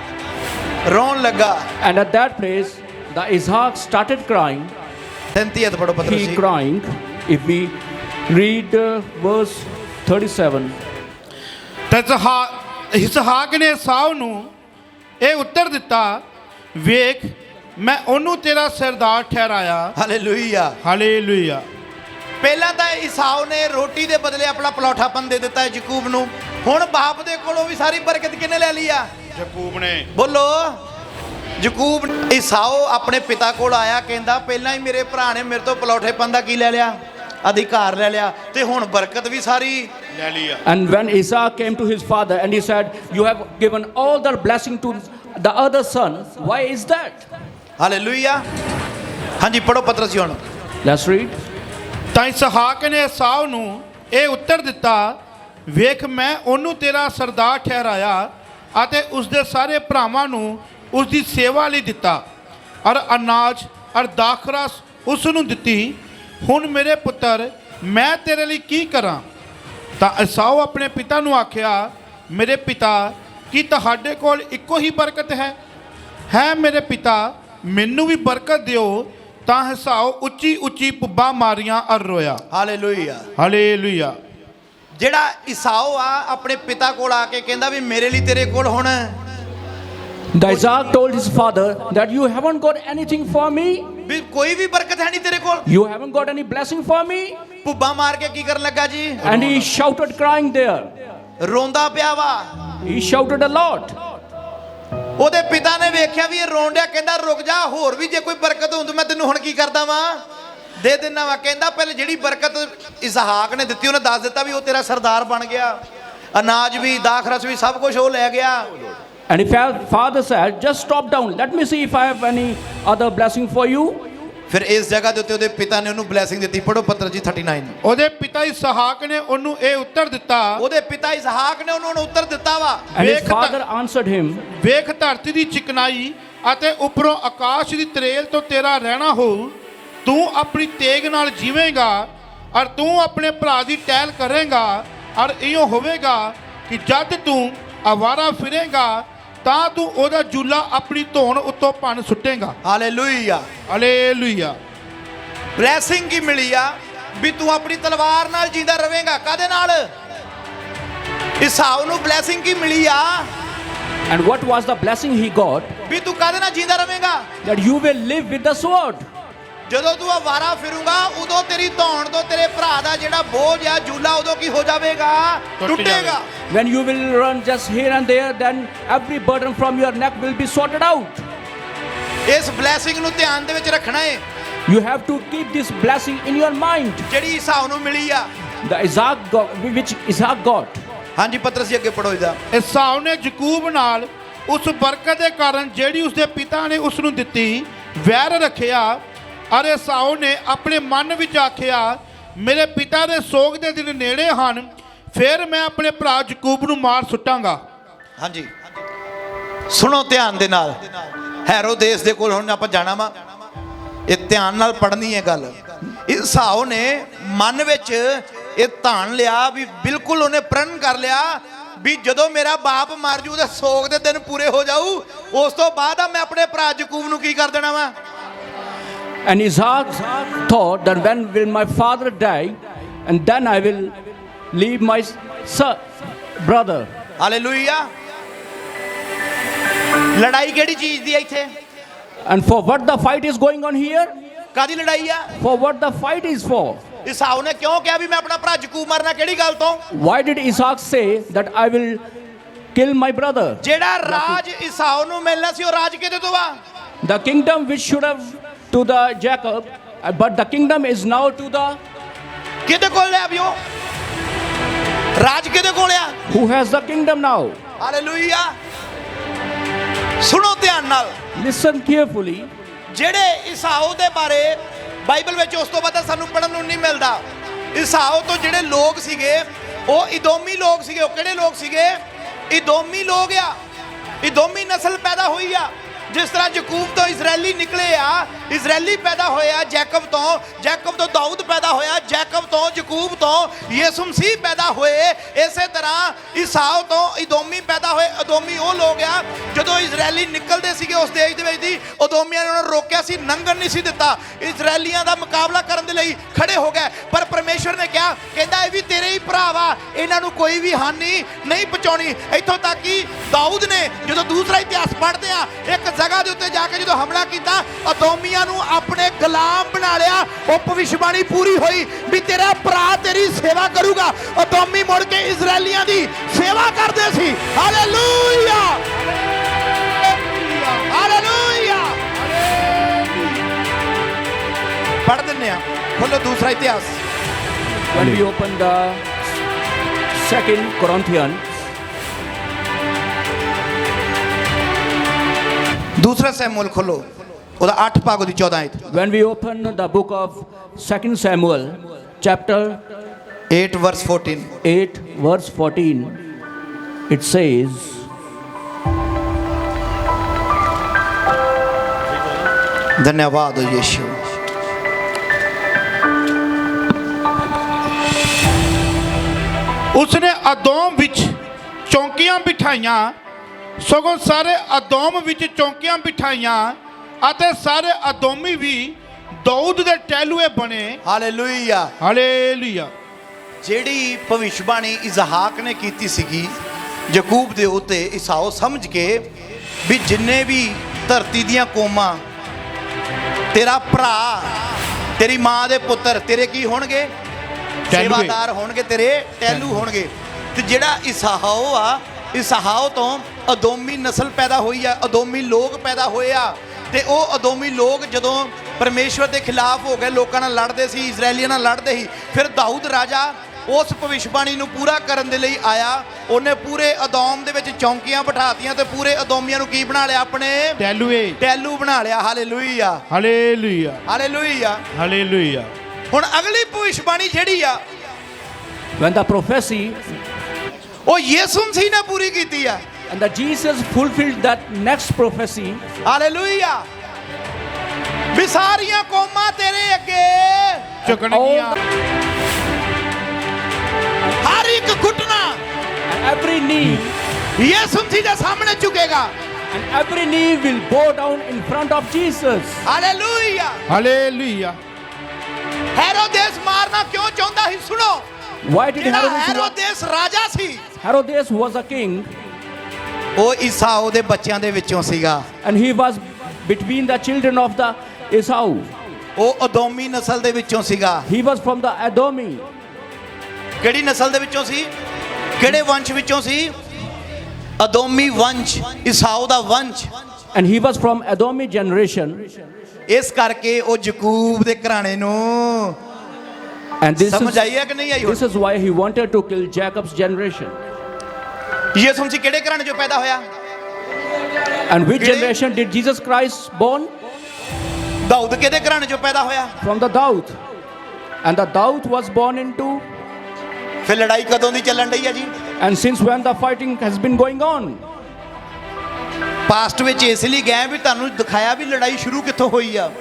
ਰੋਣ ਲੱਗਾ। And at that place, the Isaac started crying. 37 ਅਧ ਪੜੋ ਪਤਰਸ He ਜੀ। crying. If we read verse 37. ਤੇ ਇਸਹਾਕ ਨੇ ਈਸਾਓ ਨੂੰ ਇਹ ਉੱਤਰ ਦਿੱਤਾ, ਵੇਖ ਮੈਂ ਉਹਨੂੰ ਤੇਰਾ ਸਰਦਾਰ ਠਹਿਰਾਇਆ। ਹਾਲੇਲੂਇਆ। ਹਾਲੇਲੂਇਆ। ਪਹਿਲਾਂ ਤਾਂ ਈਸਾਓ ਨੇ ਰੋਟੀ ਦੇ ਬਦਲੇ ਆਪਣਾ ਪਲੌਠਾਪਨ ਦੇ ਦਿੱਤਾ ਯਾਕੂਬ ਨੂੰ। ਹੁਣ ਬਾਪ ਦੇ ਕੋਲੋਂ ਵੀ ਸਾਰੀ ਬਰਕਤ ਕਿਹਨੇ ਲੈ ਲਈ ਆ? ਯਾਕੂਬ ਨੇ। ਬੋਲੋ ਯਾਕੂਬ। ਈਸਾਓ ਆਪਣੇ ਪਿਤਾ ਕੋਲ ਆਇਆ, ਕਹਿੰਦਾ ਪਹਿਲਾਂ ਹੀ ਮੇਰੇ ਭਰਾ ਨੇ ਮੇਰੇ ਤੋਂ ਪਲੌਠੇਪਨ ਦਾ ਕੀ ਲੈ ਲਿਆ? ਅਧਿਕਾਰ ਲੈ ਲਿਆ, ਤੇ ਹੁਣ ਬਰਕਤ ਵੀ ਸਾਰੀ ਲੈ ਲਈ ਆ। And when Isaac came to his father and he said, you have given all the blessing to the other son, why is that? Hallelujah. ਹਾਂਜੀ ਪੜੋ ਪਤਰਸ ਜੀ ਹੁਣ। Let's read. ਤਾਂ ਇਸਹਾਕ ਨੇ ਈਸਾਓ ਨੂੰ ਇਹ ਉੱਤਰ ਦਿੱਤਾ, ਵੇਖ ਮੈਂ ਉਹਨੂੰ ਤੇਰਾ ਸਰਦਾਰ ਠਹਿਰਾਇਆ ਅਤੇ ਉਸਦੇ ਸਾਰੇ ਭਰਾਵਾਂ ਨੂੰ ਉਸ ਦੀ ਸੇਵਾ ਲਈ ਦਿੱਤਾ ਔਰ ਅਨਾਜ ਔਰ ਦਾਖਰਸ ਉਸ ਨੂੰ ਦਿੱਤੀ। ਹੁਣ ਮੇਰੇ ਪੁੱਤਰ ਮੈਂ ਤੇਰੇ ਲਈ ਕੀ ਕਰਾਂ? ਤਾਂ ਈਸਾਓ ਆਪਣੇ ਪਿਤਾ ਨੂੰ ਆਖਿਆ, ਮੇਰੇ ਪਿਤਾ ਕੀ ਤੁਹਾਡੇ ਕੋਲ ਇੱਕੋ ਹੀ ਬਰਕਤ ਹੈ ਮੇਰੇ ਪਿਤਾ ਮੈਨੂੰ ਵੀ ਬਰਕਤ ਦਿਓ। ਤਾਂ ਈਸਾਓ ਉੱਚੀ ਉੱਚੀ ਪੁੱਬਾਂ ਮਾਰੀਆਂ ਔਰ ਰੋਇਆ। ਹਾਲੇਲੂਇਆ। ਹਾਲੇਲੂਇਆ। ਜਿਹੜਾ ਈਸਾਓ ਆ ਆਪਣੇ ਪਿਤਾ ਕੋਲ ਆ ਕੇ ਕਹਿੰਦਾ ਵੀ ਮੇਰੇ ਲਈ ਤੇਰੇ ਕੋਲ ਹੁਣ The Isaac told his father that you haven't got anything for me. ਵੀ ਕੋਈ ਵੀ ਬਰਕਤ ਹੈ ਨਹੀਂ ਤੇਰੇ ਕੋਲ। You haven't got any blessing for me. ਪੁੱਬਾਂ ਮਾਰ ਕੇ ਕੀ ਕਰਨ ਲੱਗਾ ਜੀ? And he shouted crying there. ਰੋਂਦਾ ਪਿਆ ਵਾ। He shouted a lot. ਉਹਦੇ ਪਿਤਾ ਨੇ ਵੇਖਿਆ ਵੀ ਇਹ ਰੋਣ ਡਿਆ, ਕਹਿੰਦਾ ਰੁਕ ਜਾ, ਹੋਰ ਵੀ ਜੇ ਕੋਈ ਬਰਕਤ ਹੁੰਦੀ ਮੈਂ ਤੈਨੂੰ ਹੁਣ ਕੀ ਕਰਦਾ ਵਾਂ, ਦੇ ਦਿੰਦਾ ਵਾ। ਕਹਿੰਦਾ ਪਹਿਲੇ ਜਿਹੜੀ ਬਰਕਤ ਇਸਹਾਕ ਨੇ ਦਿੱਤੀ ਉਹਨੇ ਦੱਸ ਦਿੱਤਾ ਵੀ ਉਹ ਤੇਰਾ ਸਰਦਾਰ ਬਣ ਗਿਆ, ਅਨਾਜ ਵੀ ਦਾਖਰਸ ਵੀ ਸਭ ਕੁਝ ਉਹ ਲੈ ਗਿਆ। And if father said, just stop down, let me see if I have any other blessing for you. ਫਿਰ ਇਸ ਜਗ੍ਹਾ ਦੇ ਉੱਤੇ ਉਹਦੇ ਪਿਤਾ ਨੇ ਉਹਨੂੰ ਬਲੇਸਿੰਗ ਦਿੱਤੀ। ਪੜੋ ਪੱਤਰ ਜੀ 39। ਉਹਦੇ ਪਿਤਾ ਇਸਹਾਕ ਨੇ ਉਹਨੂੰ ਇਹ ਉੱਤਰ ਦਿੱਤਾ, ਉਹਦੇ ਪਿਤਾ ਇਸਹਾਕ ਨੇ ਉਹਨੂੰ ਉੱਤਰ ਦਿੱਤਾ ਵਾ, And his ਵੇਖ ਤਾਂ- father answered him, ਵੇਖ ਧਰਤੀ ਦੀ ਚਿਕਨਾਈ ਅਤੇ ਉੱਪਰੋਂ ਆਕਾਸ਼ ਦੀ ਤਰੇਲ ਤੋਂ ਤੇਰਾ ਰਹਿਣਾ ਹੋਊ। ਤੂੰ ਆਪਣੀ ਤੇਗ ਨਾਲ ਜੀਵੇਂਗਾ ਔਰ ਤੂੰ ਆਪਣੇ ਭਰਾ ਦੀ ਟਹਿਲ ਕਰੇਂਗਾ, ਔਰ ਇਉਂ ਹੋਵੇਗਾ ਕਿ ਜਦ ਤੂੰ ਆਵਾਰਾ ਫਿਰੇਂਗਾ ਤਾਂ ਤੂੰ ਉਹਦਾ ਜੂਲਾ ਆਪਣੀ ਧੌਣ ਉੱਤੋਂ ਭੰਨ ਸੁੱਟੇਂਗਾ। ਹਾਲੇਲੂਇਆ। ਹਾਲੇਲੂਇਆ। ਬਲੇਸਿੰਗ ਕੀ ਮਿਲੀ ਆ ਵੀ ਤੂੰ ਆਪਣੀ ਤਲਵਾਰ ਨਾਲ ਜਿੰਦਾ ਰਵੇਂਗਾ। ਕਾਦੇ ਨਾਲ? ਇਸਾਉ ਨੂੰ ਬਲੇਸਿੰਗ ਕੀ ਮਿਲੀ ਆ and what was the blessing he got? ਵੀ ਤੂੰ ਕਾਦੇ ਨਾਲ ਜਿੰਦਾ ਰਵੇਂਗਾ? That you will live with the sword. ਜਦੋਂ ਤੂੰ ਆਵਾਰਾ ਫਿਰੂਗਾ ਉਦੋਂ ਤੇਰੀ ਧੌਣ ਤੋਂ ਤੇਰੇ ਭਰਾ ਦਾ ਜਿਹੜਾ ਬੋਝ ਆ ਜੂਲਾ ਉਦੋਂ ਕੀ ਹੋ ਜਾਵੇਗਾ? ਟੁੱਟੇਗਾ। When you will run just here and there, then every burden from your neck will be sorted out. ਇਸ ਬਲੇਸਿੰਗ ਨੂੰ ਧਿਆਨ ਦੇ ਵਿੱਚ ਰੱਖਣਾ ਹੈ, You have to keep this blessing in your mind. ਜਿਹੜੀ ਇਸਾਉ ਨੂੰ ਮਿਲੀ ਆ। Which Isaac got. ਹਾਂਜੀ ਪਤਰਸ ਜੀ ਅੱਗੇ ਪੜੋ ਇਹਦਾ। ਇਸਾਉ ਨੇ ਯਕੂਬ ਨਾਲ ਉਸ ਬਰਕਤ ਦੇ ਕਾਰਨ ਜਿਹੜੀ ਉਸਦੇ ਪਿਤਾ ਨੇ ਉਸ ਨੂੰ ਦਿੱਤੀ ਵੈਰ ਰੱਖਿਆ। ਔਰ ਇਸਾਉ ਨੇ ਆਪਣੇ ਮਨ ਵਿੱਚ ਆਖਿਆ, ਮੇਰੇ ਪਿਤਾ ਦੇ ਸੋਗ ਦੇ ਦਿਨ ਨੇੜੇ ਹਨ, ਫਿਰ ਮੈਂ ਆਪਣੇ ਭਰਾ ਯਕੂਬ ਨੂੰ ਮਾਰ ਸੁੱਟਾਂਗਾ। ਹਾਂਜੀ ਸੁਣੋ ਧਿਆਨ ਦੇ ਨਾਲ। ਹੈਰੋਦੇਸ ਦੇ ਕੋਲ ਹੁਣ ਆਪਾਂ ਜਾਣਾ ਵਾ, ਇਹ ਧਿਆਨ ਨਾਲ ਪੜ੍ਹਨੀ ਹੈ ਗੱਲ। ਇਸਾਉ ਨੇ ਮਨ ਵਿੱਚ ਇਹ ਧਾਨ ਲਿਆ ਵੀ ਬਿਲਕੁਲ ਉਹਨੇ ਪ੍ਰਣ ਕਰ ਲਿਆ ਵੀ ਜਦੋਂ ਮੇਰਾ ਬਾਪ ਮਰ ਜੂ ਉਹਦੇ ਸੋਗ ਦੇ ਦਿਨ ਪੂਰੇ ਹੋ ਜਾਊ, ਉਸ ਤੋਂ ਬਾਅਦ ਆ ਮੈਂ ਆਪਣੇ ਭਰਾ ਯਕੂਬ ਨੂੰ ਕੀ ਕਰ ਦੇਣਾ ਵਾ। And Isaac thought that when will my father die, and then I will leave my brother. Hallelujah. ਲੜਾਈ ਕਿਹੜੀ ਚੀਜ਼ ਦੀ ਹੈ ਇੱਥੇ? And for what the fight is going on here? ਕਾਦੀ ਲੜਾਈ ਆ? For what the fight is for? ਇਸਾਉ ਨੇ ਕਿਉਂ ਕਿਹਾ ਵੀ ਮੈਂ ਆਪਣਾ ਭਰਾ ਯਕੂਬ ਮਾਰਨਾ? ਕਿਹੜੀ ਗੱਲ ਤੋਂ? Why did Isaac say that I will kill my brother? ਜਿਹੜਾ ਰਾਜ ਇਸਾਉ ਨੂੰ ਮਿਲਣਾ ਸੀ ਉਹ ਰਾਜ ਕਿਹਦੇ ਤੋਂ ਆ? The kingdom which should have to the Jacob, but the kingdom is now to the ਕਿਹਦੇ ਕੋਲ ਆ ਵੀ ਉਹ ਰਾਜ? ਕਿਹਦੇ ਕੋਲ ਆ? who has the kingdom now. Hallelujah. ਸੁਣੋ ਧਿਆਨ ਨਾਲ। Listen carefully. ਜਿਹੜੇ ਇਸਾਉ ਦੇ ਬਾਰੇ ਬਾਈਬਲ ਵਿੱਚ ਉਸ ਤੋਂ ਬਾਅਦ ਸਾਨੂੰ ਪੜ੍ਹਨ ਨੂੰ ਨਹੀਂ ਮਿਲਦਾ। ਇਸਾਉ ਤੋਂ ਜਿਹੜੇ ਲੋਕ ਸੀਗੇ ਉਹ ਇਦੋਮੀ ਲੋਕ ਸੀਗੇ। ਉਹ ਕਿਹੜੇ ਲੋਕ ਸੀਗੇ? ਇਦੋਮੀ ਲੋਕ ਆ। ਇਦੋਮੀ ਨਸਲ ਪੈਦਾ ਹੋਈ ਆ। ਜਿਸ ਤਰ੍ਹਾਂ ਯਕੂਬ ਤੋਂ ਇਜ਼ਰਾਈਲੀ ਨਿਕਲੇ ਆ, ਇਜ਼ਰਾਈਲੀ ਪੈਦਾ ਹੋਇਆ ਜੈਕਬ ਤੋਂ ਦਾਊਦ ਪੈਦਾ ਹੋਇਆ, ਜੈਕਬ ਤੋਂ ਯਕੂਬ ਤੋਂ ਯਿਸੂ ਮਸੀਹ ਪੈਦਾ ਹੋਏ। ਇਸੇ ਤਰ੍ਹਾਂ ਇਸਾਉ ਤੋਂ ਇਦੋਮੀ ਪੈਦਾ ਹੋਏ। ਇਦੋਮੀ ਉਹ ਲੋਕ ਆ ਜਦੋਂ ਇਜ਼ਰਾਈਲੀ ਨਿਕਲਦੇ ਸੀਗੇ ਉਸ ਦੇਸ਼ ਦੇ ਵਿੱਚ ਦੀ, ਉਦੋਮੀਆਂ ਨੇ ਉਹਨਾਂ ਨੂੰ ਰੋਕਿਆ ਸੀ, ਲੰਘਣ ਨਹੀਂ ਸੀ ਦਿੱਤਾ। ਇਜ਼ਰਾਈਲੀਆਂ ਦਾ ਮੁਕਾਬਲਾ ਕਰਨ ਦੇ ਲਈ ਖੜੇ ਹੋ ਗਏ, ਪਰ ਪਰਮੇਸ਼ਰ ਨੇ ਕਿਹਾ, ਕਹਿੰਦਾ ਇਹ ਵੀ ਤੇਰੇ ਹੀ ਭਰਾ ਵਾ, ਇਹਨਾਂ ਨੂੰ ਕੋਈ ਵੀ ਹਾਨੀ ਨਹੀਂ ਪਹੁੰਚਾਉਣੀ। ਇੱਥੋਂ ਤੱਕ ਕਿ ਦਾਊਦ ਨੇ ਜਦੋਂ ਦੂਸਰਾ ਇਤਿਹਾਸ ਪੜ੍ਹਦੇ ਆ, ਇੱਕ ਜਗ੍ਹਾ ਦੇ ਉੱਤੇ ਜਾ ਕੇ ਜਦੋਂ ਹਮਲਾ ਕੀਤਾ, ਅਦੋਮੀਆਂ ਨੂੰ ਆਪਣੇ ਗੁਲਾਮ ਬਣਾ ਲਿਆ। ਉਹ ਭਵਿੱਖਬਾਣੀ ਪੂਰੀ ਹੋਈ ਵੀ ਤੇਰਾ ਭਰਾ ਤੇਰੀ ਸੇਵਾ ਕਰੂਗਾ। ਅਦੋਮੀ ਮੁੜ ਕੇ ਇਜ਼ਰਾਈਲੀਆਂ ਦੀ ਸੇਵਾ ਕਰਦੇ ਸੀ। Hallelujah, hallelujah. ਪੜ੍ਹ ਦਿੰਦੇ ਆ, ਖੋਲੋ ਦੂਸਰਾ ਇਤਿਹਾਸ। When we open the 2 Corinthians, ਦੂਸਰਾ ਸੈਮੂਅਲ ਖੋਲੋ, ਉਹਦਾ 8 ਭਾਗ ਉਹਦੀ 14 ਆਇਤ। when we open the book of 2 Samuel, chapter 8 verse 14। 8, verse 14, it says, ਧੰਨਵਾਦ ਹੋ ਯਿਸੂ। ਉਸਨੇ ਅਦੋਮ ਵਿੱਚ ਚੌਂਕੀਆਂ ਬਿਠਾਈਆਂ, ਸਗੋਂ ਸਾਰੇ ਅਦੋਮ ਵਿੱਚ ਚੌਂਕੀਆਂ ਬਿਠਾਈਆਂ ਅਤੇ ਸਾਰੇ ਅਦੋਮੀ ਵੀ ਦਾਊਦ ਦੇ ਟਹਿਲੂਏ ਬਣੇ। ਹਾਲੇਲੂਇਆ। ਹਾਲੇਲੂਇਆ। ਜਿਹੜੀ ਭਵਿੱਖਬਾਣੀ ਇਸਹਾਕ ਨੇ ਕੀਤੀ ਸੀਗੀ ਯਕੂਬ ਦੇ ਉੱਤੇ, ਇਸਾਉ ਸਮਝ ਕੇ ਵੀ ਜਿੰਨੇ ਵੀ ਧਰਤੀ ਦੀਆਂ ਕੌਮਾਂ, ਤੇਰਾ ਭਰਾ, ਤੇਰੀ ਮਾਂ ਦੇ ਪੁੱਤਰ ਤੇਰੇ ਕੀ ਹੋਣਗੇ? ਸੇਵਾਦਾਰ ਹੋਣਗੇ, ਤੇਰੇ ਟਹਿਲੂ ਹੋਣਗੇ। ਤੇ ਜਿਹੜਾ ਇਸਹਾਉ ਆ, ਇਸਹਾਉ ਤੋਂ ਅਦੋਮੀ ਨਸਲ ਪੈਦਾ ਹੋਈ ਆ, ਅਦੋਮੀ ਲੋਕ ਪੈਦਾ ਹੋਏ ਆ। ਤੇ ਉਹ ਅਦੋਮੀ ਲੋਕ ਜਦੋਂ ਪਰਮੇਸ਼ਵਰ ਦੇ ਖਿਲਾਫ ਹੋ ਗਏ, ਲੋਕਾਂ ਨਾਲ ਲੜਦੇ ਸੀ, ਇਜ਼ਰਾਈਲੀਆਂ ਨਾਲ ਲੜਦੇ ਸੀ, ਫਿਰ ਦਾਊਦ ਰਾਜਾ ਉਸ ਭਵਿੱਖਬਾਣੀ ਨੂੰ ਪੂਰਾ ਕਰਨ ਦੇ ਲਈ ਆਇਆ। ਉਹਨੇ ਪੂਰੇ ਅਦੋਮ ਦੇ ਵਿੱਚ ਚੌਂਕੀਆਂ ਬਿਠਾਤੀਆਂ ਤੇ ਪੂਰੇ ਅਦੋਮੀਆਂ ਨੂੰ ਕੀ ਬਣਾ ਲਿਆ? ਆਪਣੇ ਟੈਲੂ ਬਣਾ ਲਿਆ। Hallelujah, hallelujah, hallelujah, hallelujah. ਹੁਣ ਅਗਲੀ ਭਵਿੱਖਬਾਣੀ ਜਿਹੜੀ ਆ when the prophecy ਉਹ ਯਿਸੂ ਮਸੀਹ ਨੇ ਪੂਰੀ ਕੀਤੀ ਆ। and that Jesus fulfilled that next prophecy, hallelujah, ਵੀ ਸਾਰੀਆਂ ਕੌਮਾਂ ਤੇਰੇ ਅੱਗੇ ਝੁਕਣਗੀਆਂ, ਹਰ ਇੱਕ ਘੁਟਨਾ and every knee ਯਿਸੂ ਮਸੀਹ ਦੇ ਸਾਹਮਣੇ ਝੁਕੇਗਾ। and every knee will bow down in front of Jesus. Hallelujah. Hallelujah. Herod ਮਾਰਨਾ ਕਿਉਂ ਚਾਹੁੰਦਾ ਸੀ? ਸੁਣੋ, Why did ਜਿਹੜਾ Herodias? ਹੈਰੋਦੇਸ ਰਾਜਾ ਸੀ, Herodias was a king, ਉਹ ਈਸਾਓ ਦੇ ਬੱਚਿਆਂ ਦੇ ਵਿੱਚੋਂ ਸੀਗਾ। and he was between the children of the Esau. ਉਹ ਅਦੋਮੀ ਨਸਲ ਦੇ ਵਿੱਚੋਂ ਸੀਗਾ। He was from the Edomi. ਕਿਹੜੀ ਨਸਲ ਦੇ ਵਿੱਚੋਂ ਸੀ? ਕਿਹੜੇ ਵੰਸ਼ ਵਿੱਚੋਂ ਸੀ? ਅਦੋਮੀ ਵੰਸ਼, ਈਸਾਓ ਦਾ ਵੰਸ਼। And he was from Edomi generation. ਇਸ ਕਰਕੇ ਉਹ ਯਕੂਬ ਦੇ ਘਰਾਣੇ ਨੂੰ And this ਸਮਝ is, ਆਈ ਹੈ ਕਿ ਨਹੀਂ ਆਈ? this is why he wanted to kill Jacob's generation. ਯਿਸੂ ਮਸੀਹ ਕਿਹੜੇ ਘਰਾਣੇ ਚੋਂ ਪੈਦਾ ਹੋਇਆ? And which Really? generation did Jesus Christ born? Dawood ਕਿਹਦੇ ਘਰਾਣੇ ਚੋਂ ਪੈਦਾ ਹੋਇਆ? From the Daud. And the Daud was born into, ਫਿਰ ਲੜਾਈ ਕਦੋਂ ਦੀ ਚੱਲਣ ਡਈ ਆ ਜੀ? and since when the fighting has been going on? Past ਵਿੱਚ ਇਸ ਲਈ ਗਏ ਵੀ ਤੁਹਾਨੂੰ ਦਿਖਾਇਆ ਵੀ ਲੜਾਈ ਸ਼ੁਰੂ ਕਿੱਥੋਂ ਹੋਈ ਆ।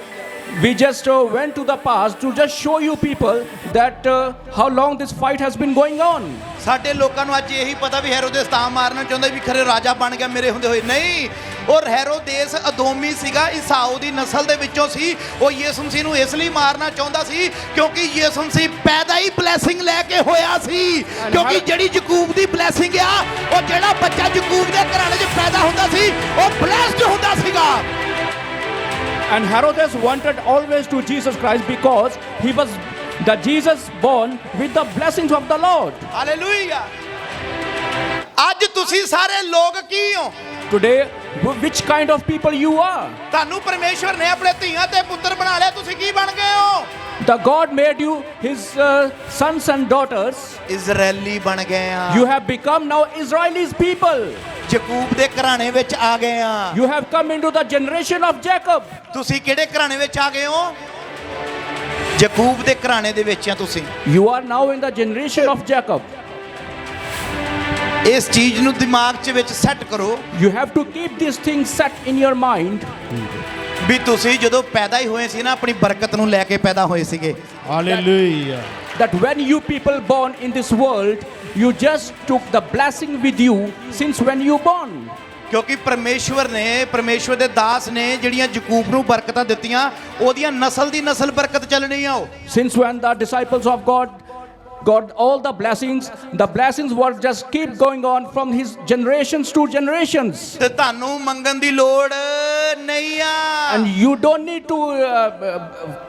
We just went to the past to just show you people that how long this fight has been going on. ਸਾਡੇ ਲੋਕਾਂ ਨੂੰ ਅੱਜ ਇਹੀ ਪਤਾ ਵੀ ਹੈਰੋਦੇਸ ਤਾਂ ਮਾਰਨਾ ਚਾਹੁੰਦਾ ਵੀ ਖਰੇ ਰਾਜਾ ਬਣ ਗਿਆ ਮੇਰੇ ਹੁੰਦੇ ਹੋਏ। ਨਹੀਂ, ਉਹ ਹੈਰੋਦੇਸ ਅਦੋਮੀ ਸੀਗਾ, ਈਸਾਓ ਦੀ ਨਸਲ ਦੇ ਵਿੱਚੋਂ ਸੀ। ਉਹ ਯਿਸੂ ਮਸੀਹ ਨੂੰ ਇਸ ਲਈ ਮਾਰਨਾ ਚਾਹੁੰਦਾ ਸੀ ਕਿਉਂਕਿ ਯਿਸੂ ਮਸੀਹ ਪੈਦਾ ਹੀ ਬਲੇਸਿੰਗ ਲੈ ਕੇ ਹੋਇਆ ਸੀ। ਕਿਉਂਕਿ ਜਿਹੜੀ ਯਕੂਬ ਦੀ ਬਲੇਸਿੰਗ ਆ, ਉਹ ਜਿਹੜਾ ਬੱਚਾ ਯਕੂਬ ਦੇ ਘਰਾਣੇ 'ਚ ਪੈਦਾ ਹੁੰਦਾ ਸੀ ਉਹ ਬਲੈਸਡ ਹੁੰਦਾ ਸੀਗਾ। And Herodias wanted always to Jesus Christ because he was the Jesus born with the blessings of the Lord. Hallelujah. ਅੱਜ ਤੁਸੀਂ ਸਾਰੇ ਲੋਕ ਕੀ ਹੋ? Today, which kind of people you are? ਤੁਹਾਨੂੰ ਪਰਮੇਸ਼ਵਰ ਨੇ ਆਪਣੇ ਧੀਆਂ ਤੇ ਪੁੱਤਰ ਬਣਾ ਲਿਆ, ਤੁਸੀਂ ਕੀ ਬਣ ਗਏ ਹੋ? The God made you his sons and daughters. ਇਜ਼ਰਾਈਲੀ ਬਣ ਗਏ ਆ। You have become now Israelis people. Yakub ਦੇ ਘਰਾਣੇ ਵਿੱਚ ਆ ਗਏ ਆ। You have come into the generation of Jacob. ਤੁਸੀਂ ਕਿਹੜੇ ਘਰਾਣੇ ਵਿੱਚ ਆ ਗਏ ਹੋ? ਯਕੂਬ ਦੇ ਘਰਾਣੇ ਦੇ ਵਿੱਚ ਆ ਤੁਸੀਂ। You are now in the generation of Jacob. ਇਸ ਚੀਜ਼ ਨੂੰ ਦਿਮਾਗ 'ਚ ਵਿੱਚ ਸੈੱਟ ਕਰੋ You have to keep these things set in your mind. ਵੀ ਤੁਸੀਂ ਜਦੋਂ ਪੈਦਾ ਹੀ ਹੋਏ ਸੀ ਨਾ, ਆਪਣੀ ਬਰਕਤ ਨੂੰ ਲੈ ਕੇ ਪੈਦਾ ਹੋਏ ਸੀਗੇ। Hallelujah. That when you people born in this world, you just took the blessing with you since when you born. ਕਿਉਂਕਿ ਪਰਮੇਸ਼ਵਰ ਦੇ ਦਾਸ ਨੇ ਜਿਹੜੀਆਂ ਯਕੂਬ ਨੂੰ ਬਰਕਤਾਂ ਦਿੱਤੀਆਂ, ਉਹਦੀਆਂ ਨਸਲ ਦੀ ਨਸਲ ਬਰਕਤ ਚੱਲਣੀ ਆ। ਉਹ Since when the disciples of God got all the blessings were just keep going on from his generations to generations. ਤੇ ਤੁਹਾਨੂੰ ਮੰਗਣ ਦੀ ਲੋੜ ਨਹੀਂ ਆ। And you don't need to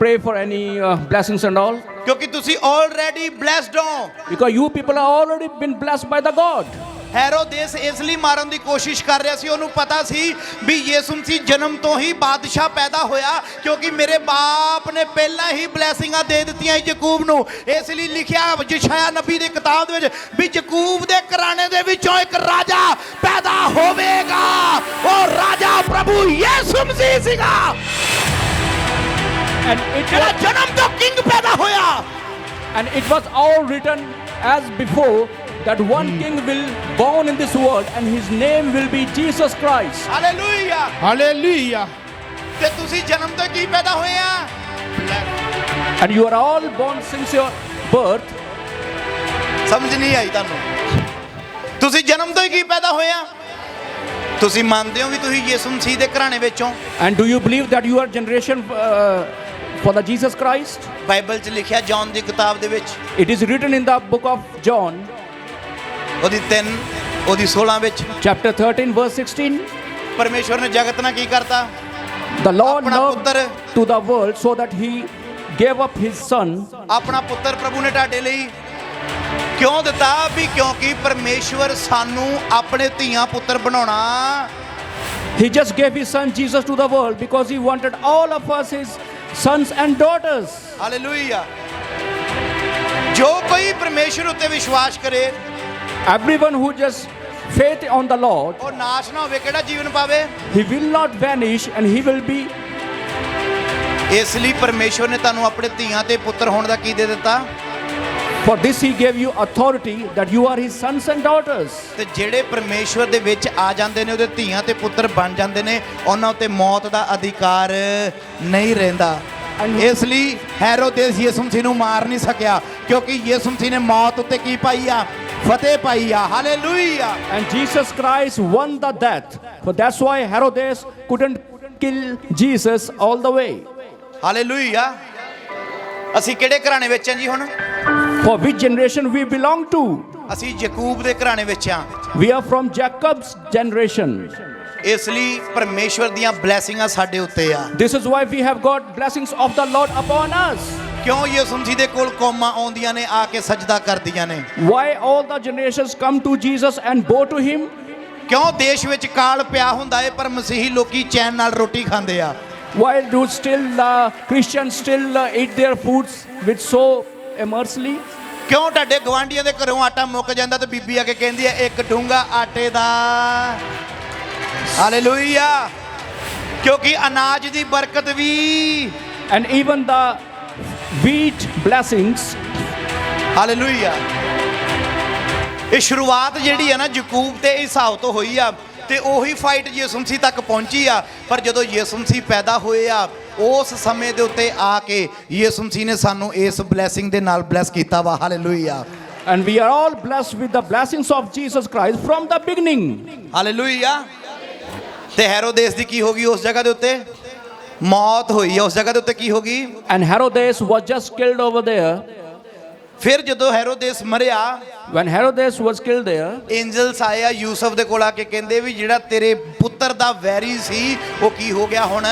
pray for any blessings and all. ਕਿਉਂਕਿ ਤੁਸੀਂ already blessed ਹੋ। Because you people are already been blessed by the God. Herod ਇਸ ਲਈ ਮਾਰਨ ਦੀ ਕੋਸ਼ਿਸ਼ ਕਰ ਰਿਹਾ ਸੀ, ਉਹਨੂੰ ਪਤਾ ਸੀ ਵੀ ਯਿਸੂ ਮਸੀਹ ਜਨਮ ਤੋਂ ਹੀ ਬਾਦਸ਼ਾਹ ਪੈਦਾ ਹੋਇਆ ਕਿਉਂਕਿ ਮੇਰੇ ਬਾਪ ਨੇ ਪਹਿਲਾਂ ਹੀ ਬਲੇਸਿੰਗਾਂ ਦੇ ਦਿੱਤੀਆਂ ਯਕੂਬ ਨੂੰ। ਇਸ ਲਈ ਲਿਖਿਆ ਯਸ਼ਾਇਆ ਨਬੀ ਦੀ ਕਿਤਾਬ ਦੇ ਵਿੱਚ ਵੀ ਯਕੂਬ ਦੇ ਘਰਾਣੇ ਦੇ ਵਿੱਚੋਂ ਇੱਕ ਰਾਜਾ ਪੈਦਾ ਹੋਵੇਗਾ। ਉਹ ਰਾਜਾ ਪ੍ਰਭੂ ਯਿਸੂ ਮਸੀਹ ਸੀਗਾ। And it ਜਿਹੜਾ ਜਨਮ ਤੋਂ ਕਿੰਗ ਪੈਦਾ ਹੋਇਆ। And it was all written as before that one king will born in this world and his name will be Jesus Christ. Hallelujah. Hallelujah. ਤੇ ਤੁਸੀਂ ਜਨਮ ਤੋਂ ਕੀ ਪੈਦਾ ਹੋਏ ਆ? And you are all born since your birth. ਸਮਝ ਨਹੀਂ ਆਈ ਤੁਹਾਨੂੰ? ਤੁਸੀਂ ਜਨਮ ਤੋਂ ਹੀ ਕੀ ਪੈਦਾ ਹੋਏ ਆ? ਤੁਸੀਂ ਮੰਨਦੇ ਹੋ ਵੀ ਤੁਸੀਂ ਯਿਸੂ ਮਸੀਹ ਦੇ ਘਰਾਣੇ ਵਿੱਚੋਂ? And do you believe that you are generation for the Jesus Christ? Bible 'ਚ ਲਿਖਿਆ ਜੌਨ ਦੀ ਕਿਤਾਬ ਦੇ ਵਿੱਚ, It is written in the book of John, ਉਹਦੀ 3 ਉਹਦੀ 16 ਵਿੱਚ, chapter 13 verse 16. ਪਰਮੇਸ਼ਵਰ ਨੇ ਜਗਤ ਨਾਲ ਕੀ ਕਰਤਾ? The Lord ਆਪਣਾ loved ਪੁੱਤਰ to the world so that he gave up his son. ਆਪਣਾ ਪੁੱਤਰ ਪ੍ਰਭੂ ਨੇ ਤੁਹਾਡੇ ਲਈ ਕਿਉਂ ਦਿੱਤਾ? ਵੀ ਕਿਉਂਕਿ ਪਰਮੇਸ਼ਵਰ ਸਾਨੂੰ ਆਪਣੇ ਧੀਆਂ ਪੁੱਤਰ ਬਣਾਉਣਾ। He just gave his son Jesus to the world because he wanted all of us his sons and daughters. Hallelujah. ਜੋ ਕੋਈ ਪਰਮੇਸ਼ਵਰ ਉੱਤੇ ਵਿਸ਼ਵਾਸ ਕਰੇ, Everyone who just faith on the Lord, ਉਹ ਨਾਸ਼ ਨਾ ਹੋਵੇ, ਕਿਹੜਾ ਜੀਵਨ ਪਾਵੇ। he will not vanish and he will be. ਇਸ ਲਈ ਪਰਮੇਸ਼ਵਰ ਨੇ ਤੁਹਾਨੂੰ ਆਪਣੇ ਧੀਆਂ ਤੇ ਪੁੱਤਰ ਹੋਣ ਦਾ ਕੀ ਦੇ ਦਿੱਤਾ? For this he gave you authority that you are his sons and daughters. ਤੇ ਜਿਹੜੇ ਪਰਮੇਸ਼ਵਰ ਦੇ ਵਿੱਚ ਆ ਜਾਂਦੇ ਨੇ, ਉਹਦੇ ਧੀਆਂ ਤੇ ਪੁੱਤਰ ਬਣ ਜਾਂਦੇ ਨੇ, ਉਹਨਾਂ ਉੱਤੇ ਮੌਤ ਦਾ ਅਧਿਕਾਰ ਨਹੀਂ ਰਹਿੰਦਾ। ਇਸ ਲਈ ਹੈਰੋਦੇਸ ਯਿਸੂ ਮਸੀਹ ਨੂੰ ਮਾਰ ਨਹੀਂ ਸਕਿਆ, ਕਿਉਂਕਿ ਯਿਸੂ ਮਸੀਹ ਨੇ ਮੌਤ ਉੱਤੇ ਕੀ ਪਾਈ ਆ? ਫਤਿਹ ਪਾਈ ਆ। Hallelujah. And Jesus Christ won the death. So that's why Herodes couldn't kill Jesus all the way. Hallelujah. ਅਸੀਂ ਕਿਹੜੇ ਘਰਾਣੇ ਵਿੱਚ ਆਂ ਜੀ ਹੁਣ? For which generation we belong to? ਅਸੀਂ ਯਾਕੂਬ ਦੇ ਘਰਾਣੇ ਵਿੱਚ ਆਂ। We are from Jacob's generation. ਇਸ ਲਈ ਪਰਮੇਸ਼ਵਰ ਦੀਆਂ ਬਲੇਸਿੰਗਾਂ ਸਾਡੇ ਉੱਤੇ ਆ। This is why we have got blessings of the Lord upon us. ਕਿਉਂ ਯਿਸੂ ਮਸੀਹ ਦੇ ਕੋਲ ਕੌਮਾਂ ਆਉਂਦੀਆਂ ਨੇ, ਆ ਕੇ ਸਜਦਾ ਕਰਦੀਆਂ ਨੇ। Why all the generations come to Jesus and bow to him? ਕਿਉਂ ਦੇਸ਼ ਵਿੱਚ ਕਾਲ ਪਿਆ ਹੁੰਦਾ ਹੈ, ਪਰ ਮਸੀਹੀ ਲੋਕੀ ਚੈਨ ਨਾਲ ਰੋਟੀ ਖਾਂਦੇ ਆ। Why do still Christians still eat their foods with so immersely? ਕਿਉਂ ਤੁਹਾਡੇ ਗਵਾਂਢੀਆਂ ਦੇ ਘਰੋਂ ਆਟਾ ਮੁੱਕ ਜਾਂਦਾ ਤੇ ਬੀਬੀ ਆ ਕੇ ਕਹਿੰਦੀ ਹੈ ਇੱਕ ਡੂੰਗਾ ਆਟੇ ਦਾ। ਹਾਲੇਲੂਇਆ। ਕਿਉਂਕਿ ਅਨਾਜ ਦੀ ਬਰਕਤ ਵੀ, And even the wheat blessings. Hallelujah. ਇਹ ਸ਼ੁਰੂਆਤ ਜਿਹੜੀ ਹੈ ਨਾ ਯਾਕੂਬ ਤੇ ਈਸਾਓ ਤੋਂ ਹੋਈ ਆ, ਤੇ ਉਹੀ ਫਾਈਟ ਯਿਸੂ ਮਸੀਹ ਤੱਕ ਪਹੁੰਚੀ ਆ। ਪਰ ਜਦੋਂ ਯਿਸੂ ਮਸੀਹ ਪੈਦਾ ਹੋਏ ਆ, ਉਸ ਸਮੇਂ ਦੇ ਉੱਤੇ ਆ ਕੇ ਯਿਸੂ ਮਸੀਹ ਨੇ ਸਾਨੂੰ ਇਸ ਬਲੇਸਿੰਗ ਦੇ ਨਾਲ ਬਲੈਸ ਕੀਤਾ ਵਾ। Hallelujah. And we are all blessed with the blessings of Jesus Christ from the beginning. Hallelujah. ਤੇ ਹੈਰੋਦੇਸ ਦੀ ਕੀ ਹੋ ਗਈ? ਉਸ ਜਗ੍ਹਾ ਦੇ ਉੱਤੇ ਮੌਤ ਹੋਈ ਆ। ਉਸ ਜਗ੍ਹਾ ਦੇ ਉੱਤੇ ਕੀ ਹੋ ਗਈ? And Herodes was just killed over there. ਫਿਰ ਜਦੋਂ ਹੈਰੋਦੇਸ ਮਰਿਆ, When Herodes was killed there, angels ਆਏ ਆ ਯੂਸਫ ਦੇ ਕੋਲ ਆ ਕੇ ਕਹਿੰਦੇ ਵੀ ਜਿਹੜਾ ਤੇਰੇ ਪੁੱਤਰ ਦਾ ਵੈਰੀ ਸੀ ਉਹ ਕੀ ਹੋ ਗਿਆ? ਹੁਣ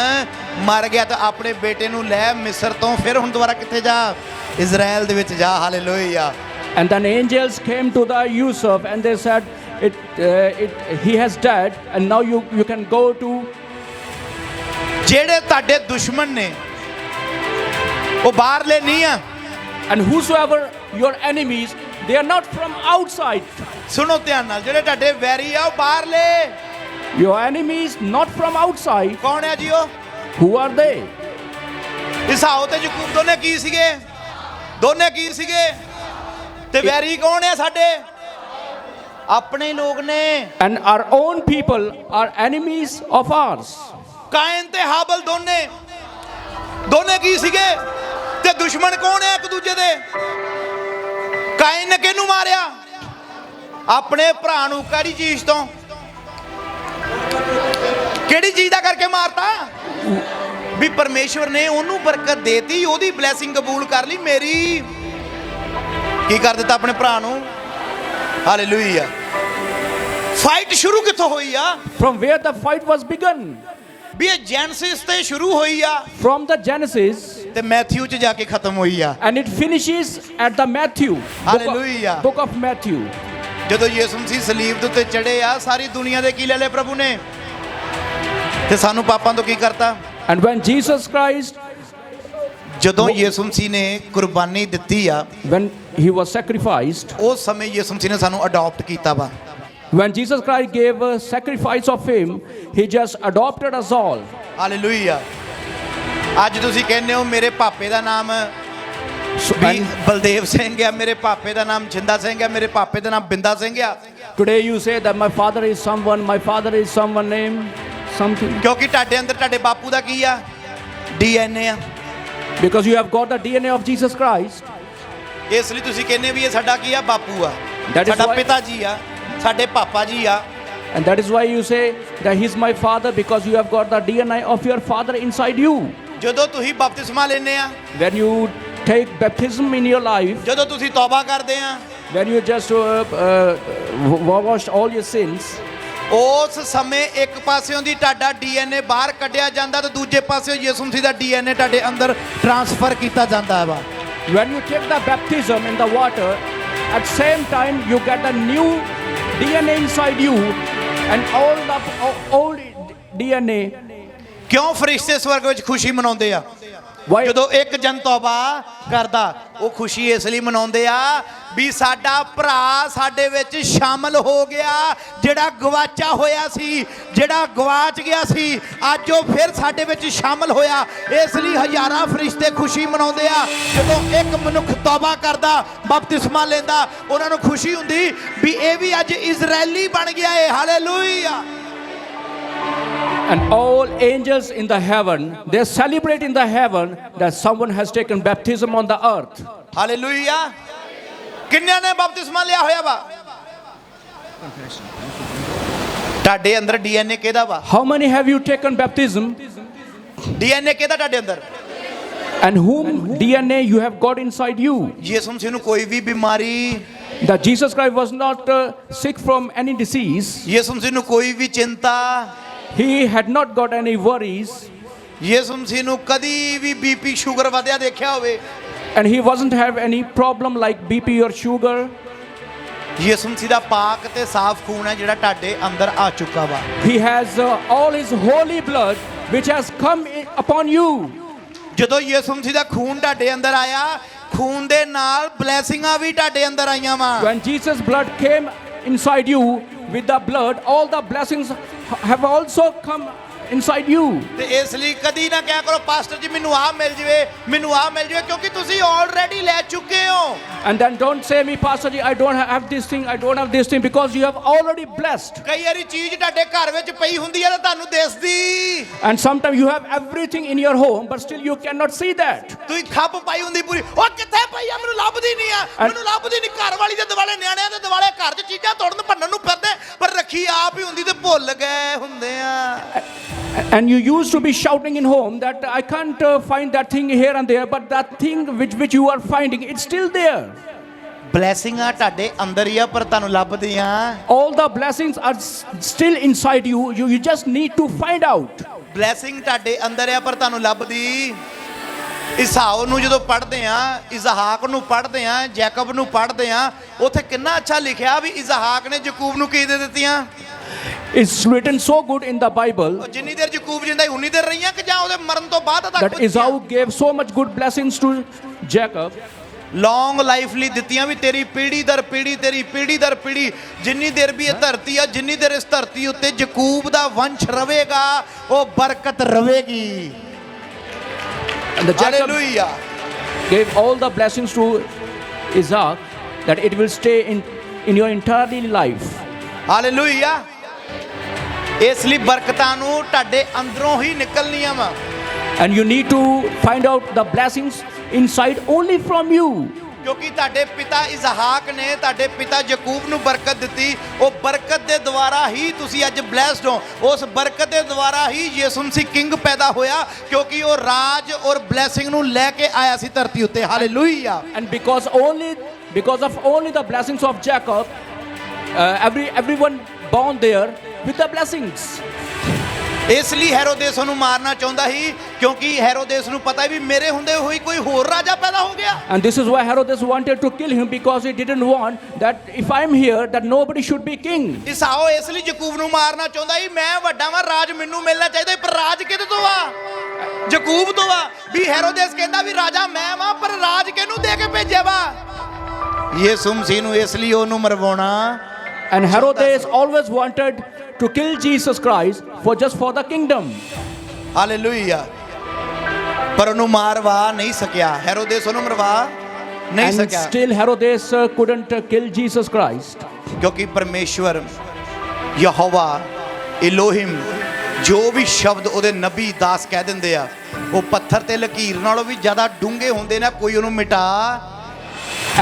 ਮਰ ਗਿਆ। ਤਾਂ ਆਪਣੇ ਬੇਟੇ ਨੂੰ ਲੈ ਮਿਸਰ ਤੋਂ, ਫਿਰ ਹੁਣ ਦੁਬਾਰਾ ਕਿੱਥੇ ਜਾ? ਇਜ਼ਰਾਈਲ ਦੇ ਵਿੱਚ ਜਾ। Hallelujah. and then angels came to the Yusuf and they said, he has died and now you can go to. ਜਿਹੜੇ ਤੁਹਾਡੇ ਦੁਸ਼ਮਣ ਨੇ ਉਹ ਬਾਹਰਲੇ ਨਹੀਂ ਆ। And whosoever your enemies, they are not from outside. ਸੁਣੋ ਧਿਆਨ ਨਾਲ, ਜਿਹੜੇ ਤੁਹਾਡੇ ਵੈਰੀ ਆ ਉਹ ਬਾਹਰਲੇ। Your enemies not from outside. ਕੌਣ ਹੈ ਜੀ ਉਹ? Who are they? ਈਸਾਓ ਤੇ ਯਾਕੂਬ ਦੋਨੇ ਕੀ ਸੀਗੇ? ਦੋਨੇ ਕੀ ਸੀਗੇ? ਤੇ ਵੈਰੀ ਕੌਣ ਹੈ ਸਾਡੇ? ਆਪਣੇ ਲੋਕ ਨੇ। And our own people are enemies of ours. Coin ਤੇ ਹਾਬਲ ਦੋਨੇ ਕੀ ਸੀਗੇ? ਤੇ ਦੁਸ਼ਮਣ ਕੌਣ ਹੈ ਇੱਕ ਦੂਜੇ ਦੇ? ਕਾਇਨ ਨੇ ਕਿਹਨੂੰ ਮਾਰਿਆ? ਆਪਣੇ ਭਰਾ ਨੂੰ। ਕਿਹੜੀ ਚੀਜ਼ ਤੋਂ? ਕਿਹੜੀ ਚੀਜ਼ ਦਾ ਕਰਕੇ ਮਾਰਤਾ? ਵੀ ਪਰਮੇਸ਼ਵਰ ਨੇ ਉਹਨੂੰ ਬਰਕਤ ਦੇਤੀ, ਉਹਦੀ ਬਲੇਸਿੰਗ ਕਬੂਲ ਕਰ ਲਈ। ਮੇਰੀ ਕੀ ਕਰ ਦਿੱਤਾ? ਆਪਣੇ ਭਰਾ ਨੂੰ। ਹਾਲੇਲੂਇਆ। ਫਾਈਟ ਸ਼ੁਰੂ ਕਿੱਥੋਂ ਹੋਈ ਆ? From where the fight was begun? ਵੀ ਇਹ ਜੈਨਸਿਸ ਤੇ ਸ਼ੁਰੂ ਹੋਈ ਆ From the Genesis. ਤੇ ਮੈਥਿਊ ਚ ਜਾ ਕੇ ਖਤਮ ਹੋਈ ਆ। And it finishes at the Matthew. Hallelujah. Book of Matthew. ਜਦੋਂ ਯਿਸੂ ਮਸੀਹ ਸਲੀਬ ਦੇ ਉੱਤੇ ਚੜੇ ਆ, ਸਾਰੀ ਦੁਨੀਆ ਦੇ ਕੀ ਲੈ ਲਏ ਪ੍ਰਭੂ ਨੇ? ਤੇ ਸਾਨੂੰ ਪਾਪਾਂ ਤੋਂ ਕੀ ਕਰਤਾ? And when Jesus Christ, ਜਦੋਂ ਯਿਸੂ ਮਸੀਹ ਨੇ ਕੁਰਬਾਨੀ ਦਿੱਤੀ ਆ, when he was sacrificed, ਉਸ ਸਮੇਂ ਯਿਸੂ ਮਸੀਹ ਨੇ ਸਾਨੂੰ ਅਡਾਪਟ ਕੀਤਾ ਵਾ। when Jesus Christ gave a sacrifice of him, he just adopted us all. Hallelujah. ਅੱਜ ਤੁਸੀਂ ਕਹਿੰਦੇ ਹੋ ਮੇਰੇ ਪਾਪੇ ਦਾ ਨਾਮ So, we and Baldev Singh ਆ, ਮੇਰੇ ਪਾਪੇ ਦਾ ਨਾਮ ਜਿੰਦਾ ਸਿੰਘ ਆ, ਮੇਰੇ ਪਾਪੇ ਦਾ ਨਾਮ ਬਿੰਦਾ ਸਿੰਘ ਆ। today you say that my father is someone, my father is someone name, something. ਕਿਉਂਕਿ ਤੁਹਾਡੇ ਅੰਦਰ ਤੁਹਾਡੇ ਬਾਪੂ ਦਾ ਕੀ ਆ? DNA ਆ। Because you have got the DNA of Jesus Christ. ਇਸ ਲਈ ਤੁਸੀਂ ਕਹਿੰਦੇ ਵੀ ਇਹ ਸਾਡਾ ਕੀ ਆ? ਬਾਪੂ ਆ, That is ਸਾਡਾ why- ਪਿਤਾ ਜੀ ਆ, ਸਾਡੇ ਪਾਪਾ ਜੀ ਆ। And that is why you say that he's my father, because you have got the DNA of your father inside you. ਜਦੋਂ ਤੁਸੀਂ ਬਪਤਿਸਮਾ ਲੈਂਦੇ ਆ, When you take baptism in your life, ਜਦੋਂ ਤੁਸੀਂ ਤੌਬਾ ਕਰਦੇ ਆ, when you just washed all your sins, ਉਸ ਸਮੇਂ ਇੱਕ ਪਾਸਿਓਂ ਦੀ ਤੁਹਾਡਾ DNA ਬਾਹਰ ਕੱਢਿਆ ਜਾਂਦਾ ਤੇ ਦੂਜੇ ਪਾਸਿਓਂ ਯਿਸੂ ਮਸੀਹ ਦਾ DNA ਤੁਹਾਡੇ ਅੰਦਰ ਟ੍ਰਾਂਸਫਰ ਕੀਤਾ ਜਾਂਦਾ ਵਾ। when you take the baptism in the water, at same time you get a new DNA inside you, and all the old DNA. ਕਿਉਂ ਫਰਿਸ਼ਤੇ ਸਵਰਗ ਵਿੱਚ ਖੁਸ਼ੀ ਮਨਾਉਂਦੇ ਆ? Why? ਜਦੋਂ ਇੱਕ ਜਨ ਤੌਬਾ ਕਰਦਾ, ਉਹ ਖੁਸ਼ੀ ਇਸ ਲਈ ਮਨਾਉਂਦੇ ਆ ਵੀ ਸਾਡਾ ਭਰਾ ਸਾਡੇ ਵਿੱਚ ਸ਼ਾਮਲ ਹੋ ਗਿਆ, ਜਿਹੜਾ ਗਵਾਚਾ ਹੋਇਆ ਸੀ, ਜਿਹੜਾ ਗਵਾਚ ਗਿਆ ਸੀ, ਅੱਜ ਉਹ ਫਿਰ ਸਾਡੇ ਵਿੱਚ ਸ਼ਾਮਲ ਹੋਇਆ। ਇਸ ਲਈ ਹਜ਼ਾਰਾਂ ਫਰਿਸ਼ਤੇ ਖੁਸ਼ੀ ਮਨਾਉਂਦੇ ਆ ਜਦੋਂ ਇੱਕ ਮਨੁੱਖ ਤੌਬਾ ਕਰਦਾ, ਬਪਤਿਸਮਾ ਲੈਂਦਾ, ਉਹਨਾਂ ਨੂੰ ਖੁਸ਼ੀ ਹੁੰਦੀ ਵੀ ਇਹ ਵੀ ਅੱਜ ਇਜ਼ਰਾਈਲੀ ਬਣ ਗਿਆ ਏ। Hallelujah. And all angels in the heaven, they celebrate in the heaven that someone has taken baptism on the earth. Hallelujah. ਕਿੰਨਿਆਂ ਨੇ ਬਪਤਿਸਮਾ ਲਿਆ ਹੋਇਆ ਵਾ? ਤੁਹਾਡੇ ਅੰਦਰ ਡੀਐਨਏ ਕਿਹਦਾ ਵਾ? How many have you taken baptism? DNA ਕਿਹਦਾ ਤੁਹਾਡੇ ਅੰਦਰ? And whom DNA you have got inside you? ਯਿਸੂ ਮਸੀਹ ਨੂੰ ਕੋਈ ਵੀ ਬਿਮਾਰੀ, That Jesus Christ was not sick from any disease. ਯਿਸੂ ਮਸੀਹ ਨੂੰ ਕੋਈ ਵੀ ਚਿੰਤਾ, He had not got any worries, ਯਿਸੂ ਮਸੀਹ ਨੂੰ ਕਦੀ ਵੀ ਬੀਪੀ ਸ਼ੂਗਰ ਵਧਿਆ ਦੇਖਿਆ ਹੋਵੇ? and he wasn't have any problem like BP or sugar. ਯਿਸੂ ਮਸੀਹ ਦਾ ਪਾਕ ਤੇ ਸਾਫ਼ ਖੂਨ ਹੈ ਜਿਹੜਾ ਤੁਹਾਡੇ ਅੰਦਰ ਆ ਚੁੱਕਾ ਵਾ। He has all his holy blood which has come upon you. ਜਦੋਂ ਯਿਸੂ ਮਸੀਹ ਦਾ ਖੂਨ ਤੁਹਾਡੇ ਅੰਦਰ ਆਇਆ, ਖੂਨ ਦੇ ਨਾਲ ਬਲੇਸਿੰਗਾਂ ਵੀ ਤੁਹਾਡੇ ਅੰਦਰ ਆਈਆਂ ਵਾ। When Jesus' blood came inside you, with the blood, all the blessings have also come inside you. ਤੇ ਇਸ ਲਈ ਕਦੀ ਨਾ ਕਿਹਾ ਕਰੋ ਪਾਸਟਰ ਜੀ ਮੈਨੂੰ ਆ ਮਿਲ ਜਵੇ, ਮੈਨੂੰ ਆ ਮਿਲ ਜਵੇ, ਕਿਉਂਕਿ ਤੁਸੀਂ ਆਲਰੇਡੀ ਲੈ ਚੁੱਕੇ ਹੋ। And then don't say me, Pastor ji, I don't have this thing, I don't have this thing, because you have already blessed. ਕਈ ਵਾਰੀ ਚੀਜ਼ ਤੁਹਾਡੇ ਘਰ ਵਿੱਚ ਪਈ ਹੁੰਦੀ ਹੈ ਤਾਂ ਤੁਹਾਨੂੰ ਦਿਸਦੀ। And sometimes you have everything in your home, but still you cannot see that. ਤੁਸੀਂ ਖੱਪ ਪਾਈ ਹੁੰਦੀ ਪੂਰੀ, ਉਹ ਕਿੱਥੇ ਪਈ ਆ ਮੈਨੂੰ ਲੱਭਦੀ ਨਹੀਂ ਆ, ਮੈਨੂੰ ਲੱਭਦੀ ਨਹੀਂ। ਘਰ ਵਾਲੀ ਦੇ ਦਿਵਾਲੇ, ਨਿਆਣਿਆਂ ਦੇ ਦਿਵਾਲੇ ਘਰ 'ਚ ਚੀਜ਼ਾਂ ਤੋੜਨ ਭੰਨਣ ਨੂੰ ਫਿਰਦੇ, ਪਰ ਰੱਖੀ ਆਪ ਹੀ ਹੁੰਦੀ ਤੇ ਭੁੱਲ ਗਏ ਹੁੰਦੇ ਆ। And you used to be shouting in home that I can't find that thing here and there, but that thing which you are finding, it's still there. ਬਲੇਸਿੰਗਾਂ ਤੁਹਾਡੇ ਅੰਦਰ ਹੀ ਆ ਪਰ ਤੁਹਾਨੂੰ ਲੱਭਦੀਆਂ। All the blessings are still inside you. You just need to find out. Blessing ਤੁਹਾਡੇ ਅੰਦਰ ਆ ਪਰ ਤੁਹਾਨੂੰ ਲੱਭਦੀ। ਇਸਾਓ ਨੂੰ ਜਦੋਂ ਪੜ੍ਹਦੇ ਆ, ਇਜ਼ਹਾਕ ਨੂੰ ਪੜ੍ਹਦੇ ਆ, ਜੈਕਬ ਨੂੰ ਪੜ੍ਹਦੇ ਆ, ਉੱਥੇ ਕਿੰਨਾ ਅੱਛਾ ਲਿਖਿਆ ਵੀ ਇਜ਼ਹਾਕ ਨੇ ਯਾਕੂਬ ਨੂੰ ਕੀ ਦੇ ਦਿੱਤੀਆਂ। It's written so good in the Bible ਜਿੰਨੀ ਦੇਰ ਯਾਕੂਬ ਜਿੰਦਾ ਉਨੀ ਦੇਰ ਰਹੀਆਂ ਕਿ ਜਾਂ ਉਹਦੇ ਮਰਨ ਤੋਂ ਬਾਅਦ ਤੱਕ that Esau gave so much good blessings to Jacob. Long life ਲਈ ਦਿੱਤੀਆਂ ਵੀ ਤੇਰੀ ਪੀੜ੍ਹੀ ਦਰ ਪੀੜ੍ਹੀ, ਤੇਰੀ ਪੀੜ੍ਹੀ ਦਰ ਪੀੜ੍ਹੀ, ਜਿੰਨੀ ਦੇਰ ਵੀ ਇਹ ਧਰਤੀ ਆ, ਜਿੰਨੀ ਦੇਰ ਇਸ ਧਰਤੀ ਉੱਤੇ ਯਾਕੂਬ ਦਾ ਵੰਸ਼ ਰਵੇਗਾ ਉਹ ਬਰਕਤ ਰਵੇਗੀ। And the Jacob hallelujah. gave all the blessings to Isaac that it will stay in your entire life. Hallelujah. ਇਸ ਲਈ ਬਰਕਤਾਂ ਨੂੰ ਤੁਹਾਡੇ ਅੰਦਰੋਂ ਹੀ ਨਿਕਲਣੀਆਂ ਵਾ। And you need to find out the blessings inside only from you. ਕਿਉਂਕਿ ਤੁਹਾਡੇ ਪਿਤਾ ਇਜ਼ਹਾਕ ਨੇ ਤੁਹਾਡੇ ਪਿਤਾ ਯਾਕੂਬ ਨੂੰ ਬਰਕਤ ਦਿੱਤੀ, ਉਹ ਬਰਕਤ ਦੇ ਦੁਆਰਾ ਹੀ ਤੁਸੀਂ ਅੱਜ ਬਲੈਸਡ ਹੋ। ਉਸ ਬਰਕਤ ਦੇ ਦੁਆਰਾ ਹੀ ਯਿਸੂ ਮਸੀਹ ਕਿੰਗ ਪੈਦਾ ਹੋਇਆ, ਕਿਉਂਕਿ ਉਹ ਰਾਜ ਔਰ ਬਲੇਸਿੰਗ ਨੂੰ ਲੈ ਕੇ ਆਇਆ ਸੀ ਧਰਤੀ ਉੱਤੇ। Hallelujah. And because of only the blessings of Jacob, everyone born there with the blessings. ਇਸ ਲਈ ਹੈਰੋਦੇਸ ਨੂੰ ਮਾਰਨਾ ਚਾਹੁੰਦਾ ਸੀ, ਕਿਉਂਕਿ ਹੈਰੋਦੇਸ ਨੂੰ ਪਤਾ ਵੀ ਮੇਰੇ ਹੁੰਦੇ ਹੋਈ ਕੋਈ ਹੋਰ ਰਾਜਾ ਪੈਦਾ ਹੋ ਗਿਆ। And this is why Herod wanted to kill him, because he didn't want that if I'm here that nobody should be king. ਇਸਾਓ ਇਸ ਲਈ ਯਾਕੂਬ ਨੂੰ ਮਾਰਨਾ ਚਾਹੁੰਦਾ ਸੀ, ਮੈਂ ਵੱਡਾ ਵਾਂ, ਰਾਜ ਮੈਨੂੰ ਮਿਲਣਾ ਚਾਹੀਦਾ, ਪਰ ਰਾਜ ਕਿਹਦੇ ਤੋਂ ਆ? ਯਾਕੂਬ ਤੋਂ ਆ। ਵੀ ਹੈਰੋਦੇਸ ਕਹਿੰਦਾ ਵੀ ਰਾਜਾ ਮੈਂ ਵਾਂ, ਪਰ ਰਾਜ ਕਿਹਨੂੰ ਦੇ ਕੇ ਭੇਜਿਆ ਵਾ? ਯਿਸੂ ਮਸੀਹ ਨੂੰ। ਇਸ ਲਈ ਉਹਨੂੰ ਮਰਵਾਉਣਾ। And Herod always wanted to kill Jesus Christ for the kingdom. Hallelujah. ਪਰ ਉਹਨੂੰ ਮਾਰਵਾ ਨਹੀਂ ਸਕਿਆ, ਹੈਰੋਦੇਸ ਉਹਨੂੰ ਮਰਵਾ ਨਹੀਂ And ਸਕਿਆ, still Herod couldn't kill Jesus Christ. ਕਿਉਂਕਿ ਪਰਮੇਸ਼ਵਰ ਯਹੋਵਾ ਇਲੋਹਿਮ ਜੋ ਵੀ ਸ਼ਬਦ ਉਹਦੇ ਨਬੀ ਦਾਸ ਕਹਿ ਦਿੰਦੇ ਆ, ਉਹ ਪੱਥਰ ਤੇ ਲਕੀਰ ਨਾਲੋਂ ਵੀ ਜ਼ਿਆਦਾ ਡੂੰਘੇ ਹੁੰਦੇ ਨੇ, ਕੋਈ ਉਹਨੂੰ ਮਿਟਾ।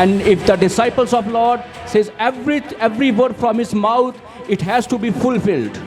And if the disciples of Lord says every word from his mouth, it has to be fulfilled.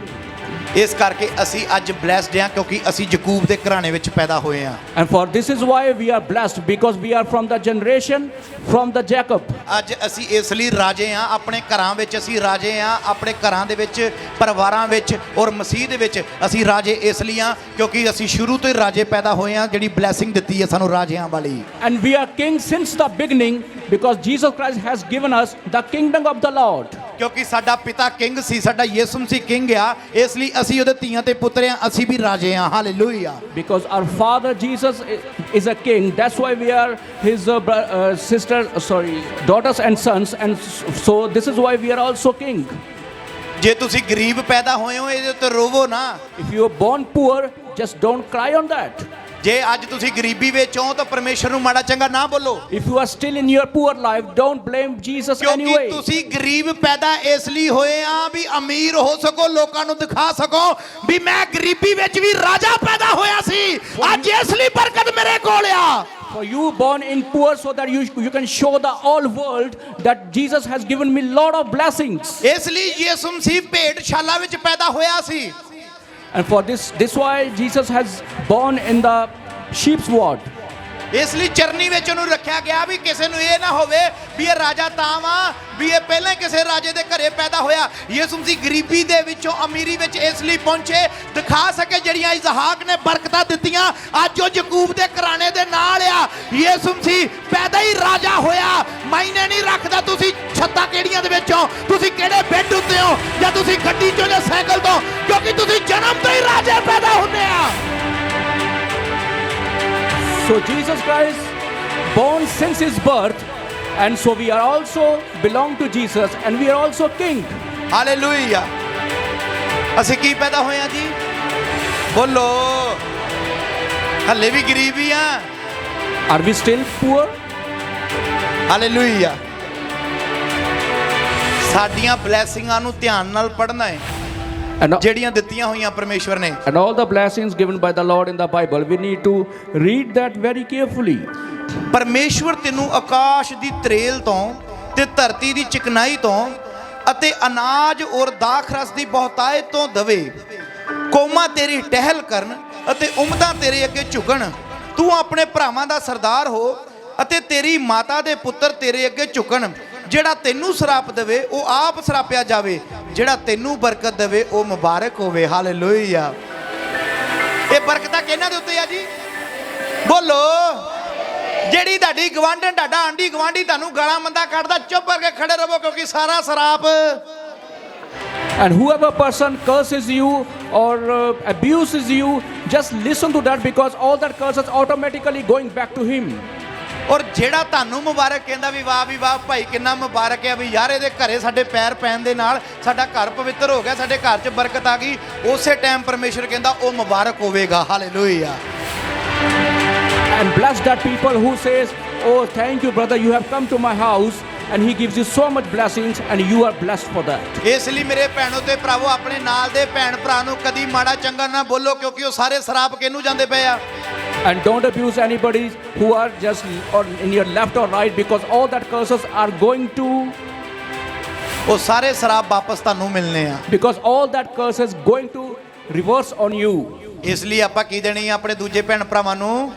ਇਸ ਕਰਕੇ ਅਸੀਂ ਅੱਜ ਬਲੈਸਡ ਹਾਂ, ਕਿਉਂਕਿ ਅਸੀਂ ਯਾਕੂਬ ਦੇ ਘਰਾਣੇ ਵਿੱਚ ਪੈਦਾ ਹੋਏ ਹਾਂ। And for this is why we are blessed, because we are from the generation from the Jacob. ਅੱਜ ਅਸੀਂ ਇਸ ਲਈ ਰਾਜੇ ਹਾਂ, ਆਪਣੇ ਘਰਾਂ ਵਿੱਚ ਅਸੀਂ ਰਾਜੇ ਹਾਂ, ਆਪਣੇ ਘਰਾਂ ਦੇ ਵਿੱਚ, ਪਰਿਵਾਰਾਂ ਵਿੱਚ ਔਰ ਮਸੀਹ ਦੇ ਵਿੱਚ ਅਸੀਂ ਰਾਜੇ ਇਸ ਲਈ ਹਾਂ ਕਿਉਂਕਿ ਅਸੀਂ ਸ਼ੁਰੂ ਤੋਂ ਹੀ ਰਾਜੇ ਪੈਦਾ ਹੋਏ ਹਾਂ, ਜਿਹੜੀ ਬਲੇਸਿੰਗ ਦਿੱਤੀ ਹੈ ਸਾਨੂੰ ਰਾਜਿਆਂ ਵਾਲੀ। And we are kings since the beginning, because Jesus Christ has given us the kingdom of the Lord. ਕਿਉਂਕਿ ਸਾਡਾ ਪਿਤਾ ਕਿੰਗ ਸੀ, ਸਾਡਾ ਯਿਸੂ ਮਸੀਹ ਕਿੰਗ ਆ, ਇਸ ਲਈ ਅਸੀਂ ਉਹਦੇ ਧੀਆਂ ਤੇ ਪੁੱਤਰ ਆ, ਅਸੀਂ ਵੀ ਰਾਜੇ ਆ। Hallelujah. Because our father Jesus is a king, that's why we are his daughters and sons, and so this is why we are also king. ਜੇ ਤੁਸੀਂ ਗਰੀਬ ਪੈਦਾ ਹੋਏ ਹੋ ਇਹਦੇ ਉੱਤੇ ਰੋਵੋ ਨਾ। If you are born poor, just don't cry on that. ਜੇ ਅੱਜ ਤੁਸੀਂ ਗਰੀਬੀ ਵਿੱਚ ਹੋ ਤਾਂ ਪਰਮੇਸ਼ਰ ਨੂੰ ਮਾੜਾ ਚੰਗਾ ਨਾ ਬੋਲੋ। If you are still in your poor life, don't blame Jesus ਕਿਉਂਕਿ anyway. ਤੁਸੀਂ ਗਰੀਬ ਪੈਦਾ ਇਸ ਲਈ ਹੋਏ ਆ ਵੀ ਅਮੀਰ ਹੋ ਸਕੋ, ਲੋਕਾਂ ਨੂੰ ਦਿਖਾ ਸਕੋ ਵੀ ਮੈਂ ਗਰੀਬੀ ਵਿੱਚ ਵੀ ਰਾਜਾ ਪੈਦਾ ਹੋਇਆ ਸੀ, ਅੱਜ ਇਸ ਲਈ ਬਰਕਤ ਮੇਰੇ ਕੋਲ ਆ। For you born in poor so that you can show the whole world that Jesus has given me lot of blessings. ਇਸ ਲਈ ਯਿਸੂ ਮਸੀਹ ਭੇਡਸ਼ਾਲਾ ਵਿੱਚ ਪੈਦਾ ਹੋਇਆ ਸੀ। And for this why Jesus has born in the sheep's ward. ਇਸ ਲਈ ਚਰਨੀ ਵਿੱਚ ਉਹਨੂੰ ਰੱਖਿਆ ਗਿਆ ਵੀ ਕਿਸੇ ਨੂੰ ਇਹ ਨਾ ਹੋਵੇ ਵੀ ਇਹ ਰਾਜਾ ਤਾਂ ਵਾ ਵੀ ਇਹ ਪਹਿਲਾਂ ਕਿਸੇ ਰਾਜੇ ਦੇ ਘਰੇ ਪੈਦਾ ਹੋਇਆ। ਯਿਸੂ ਮਸੀਹ ਗਰੀਬੀ ਦੇ ਵਿੱਚੋਂ ਅਮੀਰੀ ਵਿੱਚ ਇਸ ਲਈ ਪਹੁੰਚੇ ਦਿਖਾ ਸਕੇ ਜਿਹੜੀਆਂ ਇਸਹਾਕ ਨੇ ਬਰਕਤਾਂ ਦਿੱਤੀਆਂ ਅੱਜ ਉਹ ਯਾਕੂਬ ਦੇ ਘਰਾਣੇ ਦੇ ਨਾਲ ਆ। ਯਿਸੂ ਮਸੀਹ ਪੈਦਾ ਹੀ ਰਾਜਾ ਹੋਇਆ। ਮਾਇਨੇ ਨਹੀਂ ਰੱਖਦਾ ਤੁਸੀਂ ਛੱਤਾਂ ਕਿਹੜੀਆਂ ਦੇ ਵਿੱਚੋਂ, ਤੁਸੀਂ ਕਿਹੜੇ ਬੈੱਡ ਉੱਤੇ ਹੋ, ਜਾਂ ਤੁਸੀਂ ਗੱਡੀ ਚੋਂ ਜਾਂ ਸਾਈਕਲ ਤੋਂ, ਕਿਉਂਕਿ ਤੁਸੀਂ ਜਨਮ ਤੋਂ ਹੀ ਰਾਜੇ ਪੈਦਾ ਹੁੰਦੇ ਆ। So Jesus Christ born since his birth, and so we are also belong to Jesus, and we are also king. Hallelujah. ਅਸੀਂ ਕੀ ਪੈਦਾ ਹੋਏ ਆ ਜੀ? ਬੋਲੋ। ਹੱਲੇ ਵੀ ਗਰੀਬ ਹੀ ਆ। Are we still poor? Hallelujah. ਸਾਡੀਆਂ ਬਲੇਸਿੰਗਾਂ ਨੂੰ ਧਿਆਨ ਨਾਲ ਪੜ੍ਹਨਾ ਹੈ And, ਜਿਹੜੀਆਂ ਦਿੱਤੀਆਂ ਹੋਈਆਂ ਪਰਮੇਸ਼ਵਰ ਨੇ। and all the blessings given by the Lord in the Bible, we need to read that very carefully. ਪਰਮੇਸ਼ਵਰ ਤੈਨੂੰ ਆਕਾਸ਼ ਦੀ ਤਰੇਲ ਤੋਂ ਤੇ ਧਰਤੀ ਦੀ ਚਿਕਨਾਈ ਤੋਂ ਅਤੇ ਅਨਾਜ ਔਰ ਦਾਖਰਸ ਦੀ ਬਹੁਤਾਇਤ ਤੋਂ ਦਵੇ। ਕੌਮਾਂ ਤੇਰੀ ਟਹਿਲ ਕਰਨ ਅਤੇ ਉਮਤਾਂ ਤੇਰੇ ਅੱਗੇ ਝੁਕਣ। ਤੂੰ ਆਪਣੇ ਭਰਾਵਾਂ ਦਾ ਸਰਦਾਰ ਹੋ ਅਤੇ ਤੇਰੀ ਮਾਤਾ ਦੇ ਪੁੱਤਰ ਤੇਰੇ ਅੱਗੇ ਝੁਕਣ। ਜਿਹੜਾ ਤੈਨੂੰ ਸਰਾਪ ਦੇਵੇ ਉਹ ਆਪ ਸਰਾਪਿਆ ਜਾਵੇ, ਜਿਹੜਾ ਤੈਨੂੰ ਬਰਕਤ ਦੇਵੇ ਉਹ ਮੁਬਾਰਕ ਹੋਵੇ। ਹਾਲੇਲੂਇਆ। ਇਹ ਬਰਕਤਾਂ ਕਿਹਨਾਂ ਦੇ ਉੱਤੇ ਆ ਜੀ? ਬੋਲੋ। ਜਿਹੜੀ ਤੁਹਾਡੀ ਗਵਾਂਢਣ, ਤੁਹਾਡਾ ਆਂਢੀ ਗਵਾਂਢੀ ਤੁਹਾਨੂੰ ਗਾਲਾਂ ਮੰਦਾ ਕੱਢਦਾ, ਚੁੱਪ ਕਰਕੇ ਖੜੇ ਰਹੋ ਕਿਉਂਕਿ ਸਾਰਾ ਸਰਾਪ। And whoever person curses you or abuses you, just listen to that, because all that curses automatically going back to him. ਔਰ ਜਿਹੜਾ ਤੁਹਾਨੂੰ ਮੁਬਾਰਕ ਕਹਿੰਦਾ ਵੀ ਵਾਹ ਭਾਈ ਕਿੰਨਾ ਮੁਬਾਰਕ ਹੈ ਵੀ ਯਾਰ ਇਹਦੇ ਘਰੇ ਸਾਡੇ ਪੈਰ ਪੈਣ ਦੇ ਨਾਲ ਸਾਡਾ ਘਰ ਪਵਿੱਤਰ ਹੋ ਗਿਆ, ਸਾਡੇ ਘਰ 'ਚ ਬਰਕਤ ਆ ਗਈ, ਉਸੇ ਟਾਈਮ ਪਰਮੇਸ਼ਰ ਕਹਿੰਦਾ ਉਹ ਮੁਬਾਰਕ ਹੋਵੇਗਾ। Hallelujah. And bless that people who says, oh thank you brother, you have come to my house, and he gives you so much blessings and you are blessed for that. ਇਸ ਲਈ ਮੇਰੇ ਭੈਣੋ ਤੇ ਭਰਾਵੋ ਆਪਣੇ ਨਾਲ ਦੇ ਭੈਣ ਭਰਾ ਨੂੰ ਕਦੀ ਮਾੜਾ ਚੰਗਾ ਨਾ ਬੋਲੋ ਕਿਉਂਕਿ ਉਹ ਸਾਰੇ ਸਰਾਪ ਕਿਹਨੂੰ ਜਾਂਦੇ ਪਏ ਆ। And don't abuse anybody who are just or in your left or right, because all that curses are going to, ਉਹ ਸਾਰੇ ਸਰਾਪ ਵਾਪਸ ਤੁਹਾਨੂੰ ਮਿਲਨੇ ਆ। because all that curses going to reverse on you. ਇਸ ਲਈ ਆਪਾਂ ਕੀ ਦੇਣੀ ਆ ਆਪਣੇ ਦੂਜੇ ਭੈਣ ਭਰਾਵਾਂ ਨੂੰ?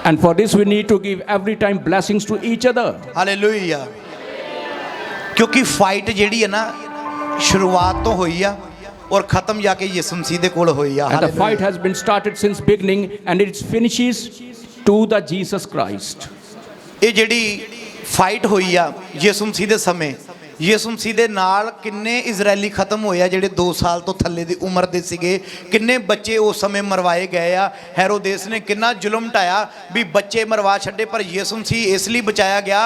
And for this we need to give every time blessings to each other. Hallelujah. ਕਿਉਂਕਿ ਫਾਈਟ ਜਿਹੜੀ ਹੈ ਨਾ ਸ਼ੁਰੂਆਤ ਤੋਂ ਹੋਈ ਆ ਔਰ ਖਤਮ ਜਾ ਕੇ ਯਿਸੂ ਮਸੀਹ ਦੇ ਕੋਲ ਹੋਈ ਆ। And the fight has been started since beginning and it finishes to the Jesus Christ. ਇਹ ਜਿਹੜੀ ਫਾਈਟ ਹੋਈ ਆ ਯਿਸੂ ਮਸੀਹ ਦੇ ਸਮੇਂ, ਯਿਸੂ ਮਸੀਹ ਦੇ ਨਾਲ ਕਿੰਨੇ ਇਜ਼ਰਾਈਲੀ ਖਤਮ ਹੋਏ ਆ ਜਿਹੜੇ 2 ਸਾਲ ਤੋਂ ਥੱਲੇ ਦੀ ਉਮਰ ਦੇ ਸੀਗੇ। ਕਿੰਨੇ ਬੱਚੇ ਉਸ ਸਮੇਂ ਮਰਵਾਏ ਗਏ ਆ। ਹੈਰੋਦੇਸ ਨੇ ਕਿੰਨਾ ਜ਼ੁਲਮ ਢਾਇਆ ਵੀ ਬੱਚੇ ਮਰਵਾ ਛੱਡੇ, ਪਰ ਯਿਸੂ ਮਸੀਹ ਇਸ ਲਈ ਬਚਾਇਆ ਗਿਆ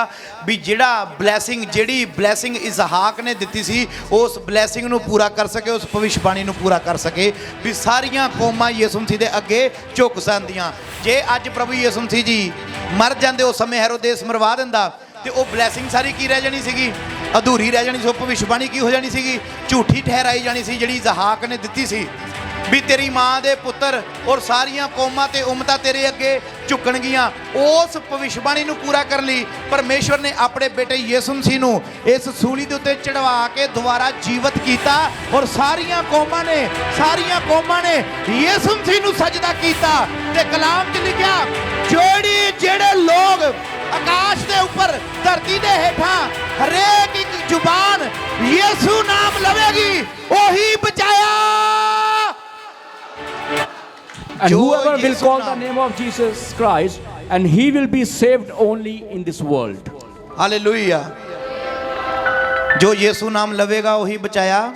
ਵੀ ਜਿਹੜੀ ਬਲੈਸਿੰਗ ਇਸਹਾਕ ਨੇ ਦਿੱਤੀ ਸੀ ਉਸ ਬਲੈਸਿੰਗ ਨੂੰ ਪੂਰਾ ਕਰ ਸਕੇ, ਉਸ ਭਵਿੱਖਬਾਣੀ ਨੂੰ ਪੂਰਾ ਕਰ ਸਕੇ ਵੀ ਸਾਰੀਆਂ ਕੌਮਾਂ ਯਿਸੂ ਮਸੀਹ ਦੇ ਅੱਗੇ ਝੁਕ ਜਾਂਦੀਆਂ। ਜੇ ਅੱਜ ਪ੍ਰਭੂ ਯਿਸੂ ਮਸੀਹ ਜੀ ਮਰ ਜਾਂਦੇ, ਉਸ ਸਮੇਂ ਹੈਰੋਦੇਸ ਮਰਵਾ ਦਿੰਦਾ, ਤੇ ਉਹ ਬਲੈਸਿੰਗ ਸਾਰੀ ਕੀ ਰਹਿ ਜਾਣੀ ਸੀਗੀ? ਅਧੂਰੀ ਰਹਿ ਜਾਣੀ ਸੀ। ਉਹ ਭਵਿੱਖਬਾਣੀ ਕੀ ਹੋ ਜਾਣੀ ਸੀਗੀ? ਝੂਠੀ ਠਹਿਰਾਈ ਜਾਣੀ ਸੀ ਜਿਹੜੀ ਇਸਹਾਕ ਨੇ ਦਿੱਤੀ ਸੀ ਵੀ ਤੇਰੀ ਮਾਂ ਦੇ ਪੁੱਤਰ ਔਰ ਸਾਰੀਆਂ ਕੌਮਾਂ ਤੇ ਉਮਤਾਂ ਤੇਰੇ ਅੱਗੇ ਝੁਕਣਗੀਆਂ। ਉਸ ਭਵਿੱਖਬਾਣੀ ਨੂੰ ਪੂਰਾ ਕਰਨ ਲਈ ਪਰਮੇਸ਼ਵਰ ਨੇ ਆਪਣੇ ਬੇਟੇ ਯਿਸੂ ਮਸੀਹ ਨੂੰ ਇਸ ਸੂਲੀ ਦੇ ਉੱਤੇ ਚੜਵਾ ਕੇ ਦੁਬਾਰਾ ਜੀਵਤ ਕੀਤਾ ਔਰ ਸਾਰੀਆਂ ਕੌਮਾਂ ਨੇ ਯਿਸੂ ਮਸੀਹ ਨੂੰ ਸਜਦਾ ਕੀਤਾ। ਤੇ ਕਲਾਮ 'ਚ ਲਿਖਿਆ ਜਿਹੜੇ ਲੋਕ ਆਕਾਸ਼ ਦੇ ਉੱਪਰ ਧਰਤੀ ਦੇ ਹੇਠਾਂ ਹਰੇਕ ਇੱਕ ਜ਼ੁਬਾਨ ਯਿਸੂ ਨਾਮ ਲਵੇਗੀ ਉਹੀ ਬਚਾਇਆ। And whoever will call the name of Jesus Christ, and he will be saved only in this world. Hallelujah. ਜੋ ਯਿਸੂ ਨਾਮ ਲਵੇਗਾ ਉਹੀ ਬਚਾਇਆ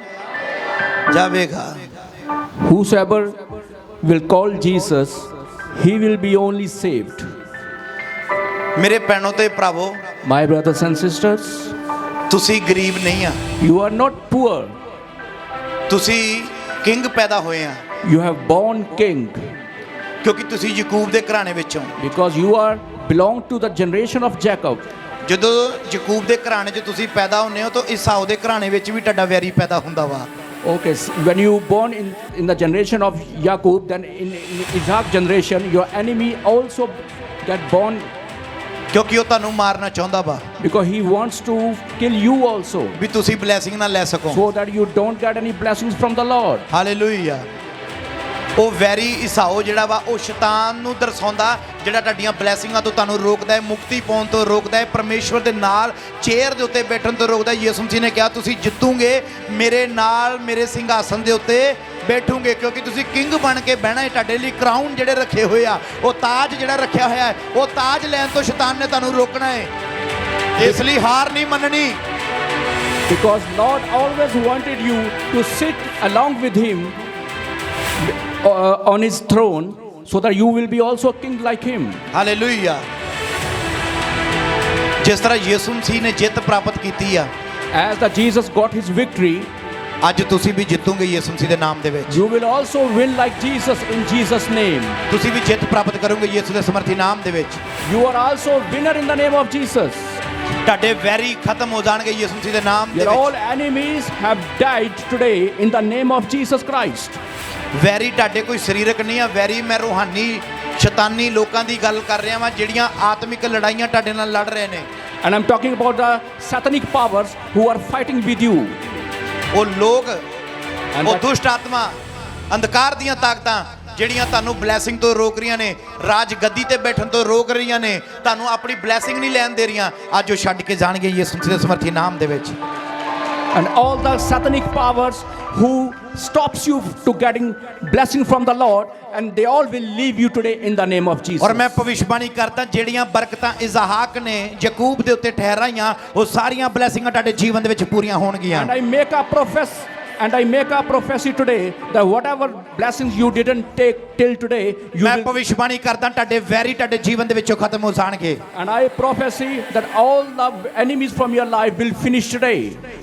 ਜਾਵੇਗਾ। Whosoever will call Jesus, he will be only saved. ਮੇਰੇ ਭੈਣੋ ਤੇ ਭਰਾਵੋ, My brothers and sisters, ਤੁਸੀਂ ਗਰੀਬ ਨਹੀਂ ਆ, you are not poor. ਤੁਸੀਂ ਕਿੰਗ ਪੈਦਾ ਹੋਏ ਆ, You have born king ਕਿਉਂਕਿ ਤੁਸੀਂ ਯਾਕੂਬ ਦੇ ਘਰਾਣੇ ਵਿੱਚੋਂ। because you are belong to the generation of Jacob. ਜਦੋਂ ਯਾਕੂਬ ਦੇ ਘਰਾਣੇ 'ਚ ਤੁਸੀਂ ਪੈਦਾ ਹੁੰਦੇ ਹੋ ਤਾਂ ਈਸਾਓ ਦੇ ਘਰਾਣੇ ਵਿੱਚ ਵੀ ਤੁਹਾਡਾ ਵੈਰੀ ਪੈਦਾ ਹੁੰਦਾ ਵਾ। Okay, when you born in the generation of Jacob, then in Isaac generation, your enemy also get born ਕਿਉਂਕਿ ਉਹ ਤੁਹਾਨੂੰ ਮਾਰਨਾ ਚਾਹੁੰਦਾ ਵਾ because he wants to kill you also, ਵੀ ਤੁਸੀਂ ਬਲੇਸਿੰਗ ਨਾ ਲੈ ਸਕੋ। so that you don't get any blessings from the Lord. Hallelujah. ਉਹ ਵੈਰੀ ਈਸਾਓ ਜਿਹੜਾ ਵਾ ਉਹ ਸ਼ੈਤਾਨ ਨੂੰ ਦਰਸਾਉਂਦਾ, ਜਿਹੜਾ ਤੁਹਾਡੀਆਂ ਬਲੇਸਿੰਗਾਂ ਤੋਂ ਤੁਹਾਨੂੰ ਰੋਕਦਾ ਹੈ, ਮੁਕਤੀ ਪਾਉਣ ਤੋਂ ਰੋਕਦਾ ਹੈ, ਪਰਮੇਸ਼ਵਰ ਦੇ ਨਾਲ ਚੇਅਰ ਦੇ ਉੱਤੇ ਬੈਠਣ ਤੋਂ ਰੋਕਦਾ ਹੈ। ਯਿਸੂ ਮਸੀਹ ਨੇ ਕਿਹਾ ਤੁਸੀਂ ਜਿੱਤੋਗੇ ਮੇਰੇ ਨਾਲ ਮੇਰੇ ਸਿੰਘਾਸਨ ਦੇ ਉੱਤੇ ਬੈਠੋਗੇ, ਕਿਉਂਕਿ ਤੁਸੀਂ ਕਿੰਗ ਬਣ ਕੇ ਬਹਿਣਾ ਹੈ। ਤੁਹਾਡੇ ਲਈ ਕਰਾਊਨ ਜਿਹੜੇ ਰੱਖੇ ਹੋਏ ਆ, ਉਹ ਤਾਜ ਜਿਹੜਾ ਰੱਖਿਆ ਹੋਇਆ ਹੈ, ਉਹ ਤਾਜ ਲੈਣ ਤੋਂ ਸ਼ੈਤਾਨ ਨੇ ਤੁਹਾਨੂੰ ਰੋਕਣਾ ਹੈ। ਇਸ ਲਈ ਹਾਰ ਨਹੀਂ ਮੰਨਣੀ। Because Lord always wanted you to sit along with him on his throne, so that you will be also king like him. Hallelujah. ਜਿਸ ਤਰ੍ਹਾਂ ਯਿਸੂ ਮਸੀਹ ਨੇ ਜਿੱਤ ਪ੍ਰਾਪਤ ਕੀਤੀ ਆ, As the Jesus got his victory, ਅੱਜ ਤੁਸੀਂ ਵੀ ਜਿੱਤੋਗੇ ਯਿਸੂ ਮਸੀਹ ਦੇ ਨਾਮ ਦੇ ਵਿੱਚ। you will also win like Jesus in Jesus' name. ਤੁਸੀਂ ਵੀ ਜਿੱਤ ਪ੍ਰਾਪਤ ਕਰੋਗੇ ਯਿਸੂ ਦੇ ਸਮਰਥੀ ਨਾਮ ਦੇ ਵਿੱਚ। You are also winner in the name of Jesus. ਤੁਹਾਡੇ ਵੈਰੀ ਖਤਮ ਹੋ ਜਾਣਗੇ ਯਿਸੂ ਮਸੀਹ ਦੇ ਨਾਮ ਦੇ Your all ਵਿੱਚ। enemies have died today in the name of Jesus Christ. Very ਤੁਹਾਡੇ ਕੋਈ ਸਰੀਰਕ ਨਹੀਂ ਆ, ਵੈਰੀ ਮੈਂ ਰੂਹਾਨੀ ਸ਼ੈਤਾਨੀ ਲੋਕਾਂ ਦੀ ਗੱਲ ਕਰ ਰਿਹਾ ਵਾਂ, ਜਿਹੜੀਆਂ ਆਤਮਿਕ ਲੜਾਈਆਂ ਤੁਹਾਡੇ ਨਾਲ ਲੜ ਰਹੇ ਨੇ। And I'm talking about the satanic powers who are fighting with you. ਉਹ ਲੋਕ, And ਉਹ that- ਦੁਸ਼ਟ ਆਤਮਾ, ਅੰਧਕਾਰ ਦੀਆਂ ਤਾਕਤਾਂ ਜਿਹੜੀਆਂ ਤੁਹਾਨੂੰ ਬਲੇਸਿੰਗ ਤੋਂ ਰੋਕ ਰਹੀਆਂ ਨੇ, ਰਾਜ ਗੱਦੀ ਤੇ ਬੈਠਣ ਤੋਂ ਰੋਕ ਰਹੀਆਂ ਨੇ, ਤੁਹਾਨੂੰ ਆਪਣੀ ਬਲੇਸਿੰਗ ਨਹੀਂ ਲੈਣ ਦੇ ਰਹੀਆਂ, ਅੱਜ ਉਹ ਛੱਡ ਕੇ ਜਾਣਗੇ ਯਿਸੂ ਮਸੀਹ ਦੇ ਸਮਰਥੀ ਨਾਮ ਦੇ ਵਿੱਚ। And all the satanic powers who stops you to getting blessing from the Lord, and they all will leave you today in the name of Jesus. ਔਰ ਮੈਂ ਭਵਿੱਖਬਾਣੀ ਕਰਦਾ, ਜਿਹੜੀਆਂ ਬਰਕਤਾਂ ਇਜ਼ਾਹਾਕ ਨੇ ਯਾਕੂਬ ਦੇ ਉੱਤੇ ਠਹਿਰਾਈਆਂ, ਉਹ ਸਾਰੀਆਂ ਬਲੇਸਿੰਗਾਂ ਤੁਹਾਡੇ ਜੀਵਨ ਦੇ ਵਿੱਚ ਪੂਰੀਆਂ ਹੋਣਗੀਆਂ। And I make a prophecy today that whatever blessings you didn't take till today, you ਮੈਂ will, ਭਵਿੱਖਬਾਣੀ ਕਰਦਾ ਤੁਹਾਡੇ ਵੈਰੀ ਤੁਹਾਡੇ ਜੀਵਨ ਦੇ ਵਿੱਚੋਂ ਖਤਮ ਹੋ ਜਾਣਗੇ। and I prophesy that all the enemies from your life will finish today.